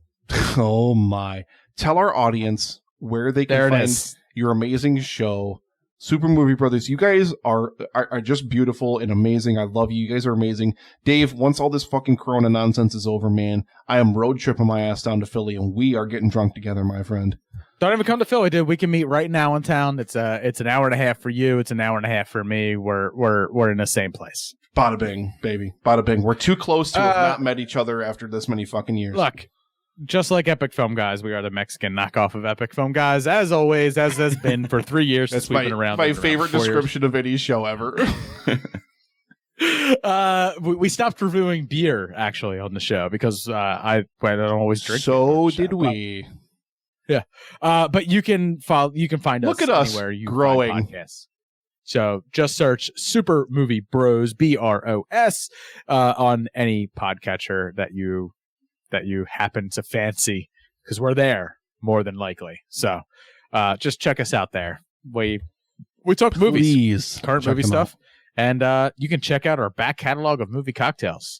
[SPEAKER 1] oh my, tell our audience where they can find your amazing show, Super Movie Brothers. You guys are just beautiful and amazing. I love you. You guys are amazing. Dave, once all this fucking Corona nonsense is over, man, I am road tripping my ass down to Philly, and we are getting drunk together, my friend.
[SPEAKER 2] Don't even come to Philly, dude. We can meet right now in town. It's an hour and a half for you. It's an hour and a half for me. We're in the same place.
[SPEAKER 1] Bada bing, baby. Bada bing. We're too close to have not met each other after this many fucking years.
[SPEAKER 2] Look, just like Epic Film Guys, we are the Mexican knockoff of Epic Film Guys, as always, as has been for 3 years since we've been around.
[SPEAKER 1] My favorite description of any show ever.
[SPEAKER 2] We stopped reviewing beer actually on the show because I don't always drink.
[SPEAKER 1] So did we.
[SPEAKER 2] Yeah. But you can find us anywhere you
[SPEAKER 1] growing
[SPEAKER 2] find podcasts. So just search Super Movie Bros, BROS, on any podcatcher that you happen to fancy, because we're there more than likely. So just check us out there. We talk movies, current movie stuff, and you can check out our back catalog of movie cocktails.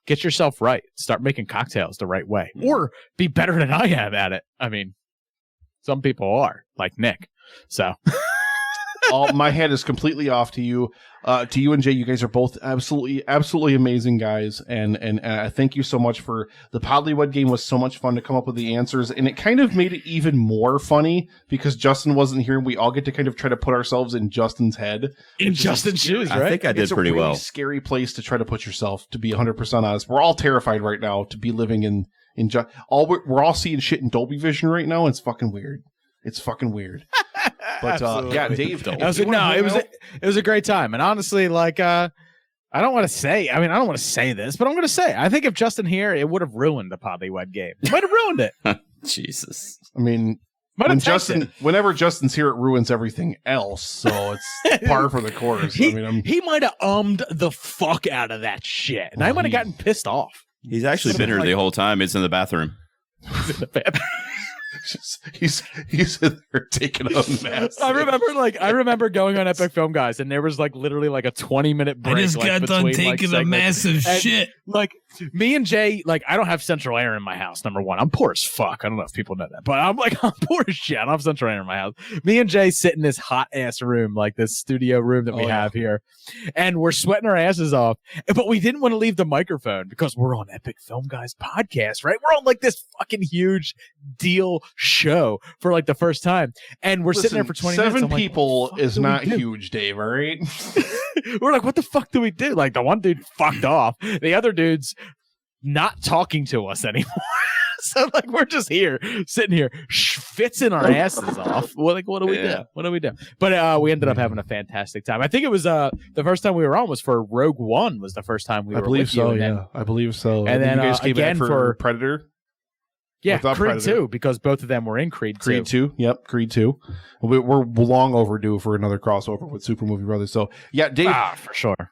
[SPEAKER 2] Get yourself right. Start making cocktails the right way. Or be better than I am at it. I mean, some people are, like Nick. So
[SPEAKER 1] my head is completely off to you. To you and Jay, you guys are both absolutely amazing guys. And thank you so much for the Podlywed Game. Was so much fun to come up with the answers. And it kind of made it even more funny because Justin wasn't here. And we all get to kind of try to put ourselves in Justin's head.
[SPEAKER 2] In Justin's shoes, right?
[SPEAKER 5] I think I did pretty well.
[SPEAKER 1] It's a really scary place to try to put yourself, to be 100% honest. We're all terrified right now to be living in we're all seeing shit in Dolby Vision right now. It's fucking weird. But yeah, Dave.
[SPEAKER 2] It was a great time, and honestly, like I don't want to say this, but I'm going to say I think if Justin here, it would have ruined the Podlywed Game. It might have ruined it.
[SPEAKER 5] Jesus.
[SPEAKER 1] I mean, whenever Justin's here, it ruins everything else. So it's par for the course.
[SPEAKER 2] He might have the fuck out of that shit, and I might have gotten pissed off.
[SPEAKER 5] He's actually been here the whole time. It's in the bathroom.
[SPEAKER 1] He's in there taking a mess.
[SPEAKER 2] I remember going on Epic Film Guys, and there was literally a 20-minute break.
[SPEAKER 6] I just got done taking a massive shit.
[SPEAKER 2] Me and Jay, I don't have central air in my house. Number one, I'm poor as fuck. I don't know if people know that, but I'm poor as shit. I don't have central air in my house. Me and Jay sit in this hot ass room, this studio room that we have here, and we're sweating our asses off. But we didn't want to leave the microphone because we're on Epic Film Guys podcast, right? We're on this fucking huge deal show for the first time, and we're sitting there for 20 minutes.
[SPEAKER 1] 7 people is not huge, Dave. All right.
[SPEAKER 2] We're like, what the fuck do we do? The one dude fucked off. The other dude's not talking to us anymore. So we're just here, sitting here, fitsing our asses off. What do we do? What do we do? But we ended up having a fantastic time. I think it was the first time we were on was for Rogue One. Was the first time we were.
[SPEAKER 1] I believe
[SPEAKER 2] with
[SPEAKER 1] so.
[SPEAKER 2] You.
[SPEAKER 1] Yeah, I believe so.
[SPEAKER 2] And then
[SPEAKER 1] you guys came
[SPEAKER 2] again
[SPEAKER 1] back for Predator.
[SPEAKER 2] Yeah, Creed 2, because both of them were in Creed 2.
[SPEAKER 1] Creed 2, yep, Creed 2. We're long overdue for another crossover with Super Movie Brothers. So, yeah, Dave.
[SPEAKER 2] For sure.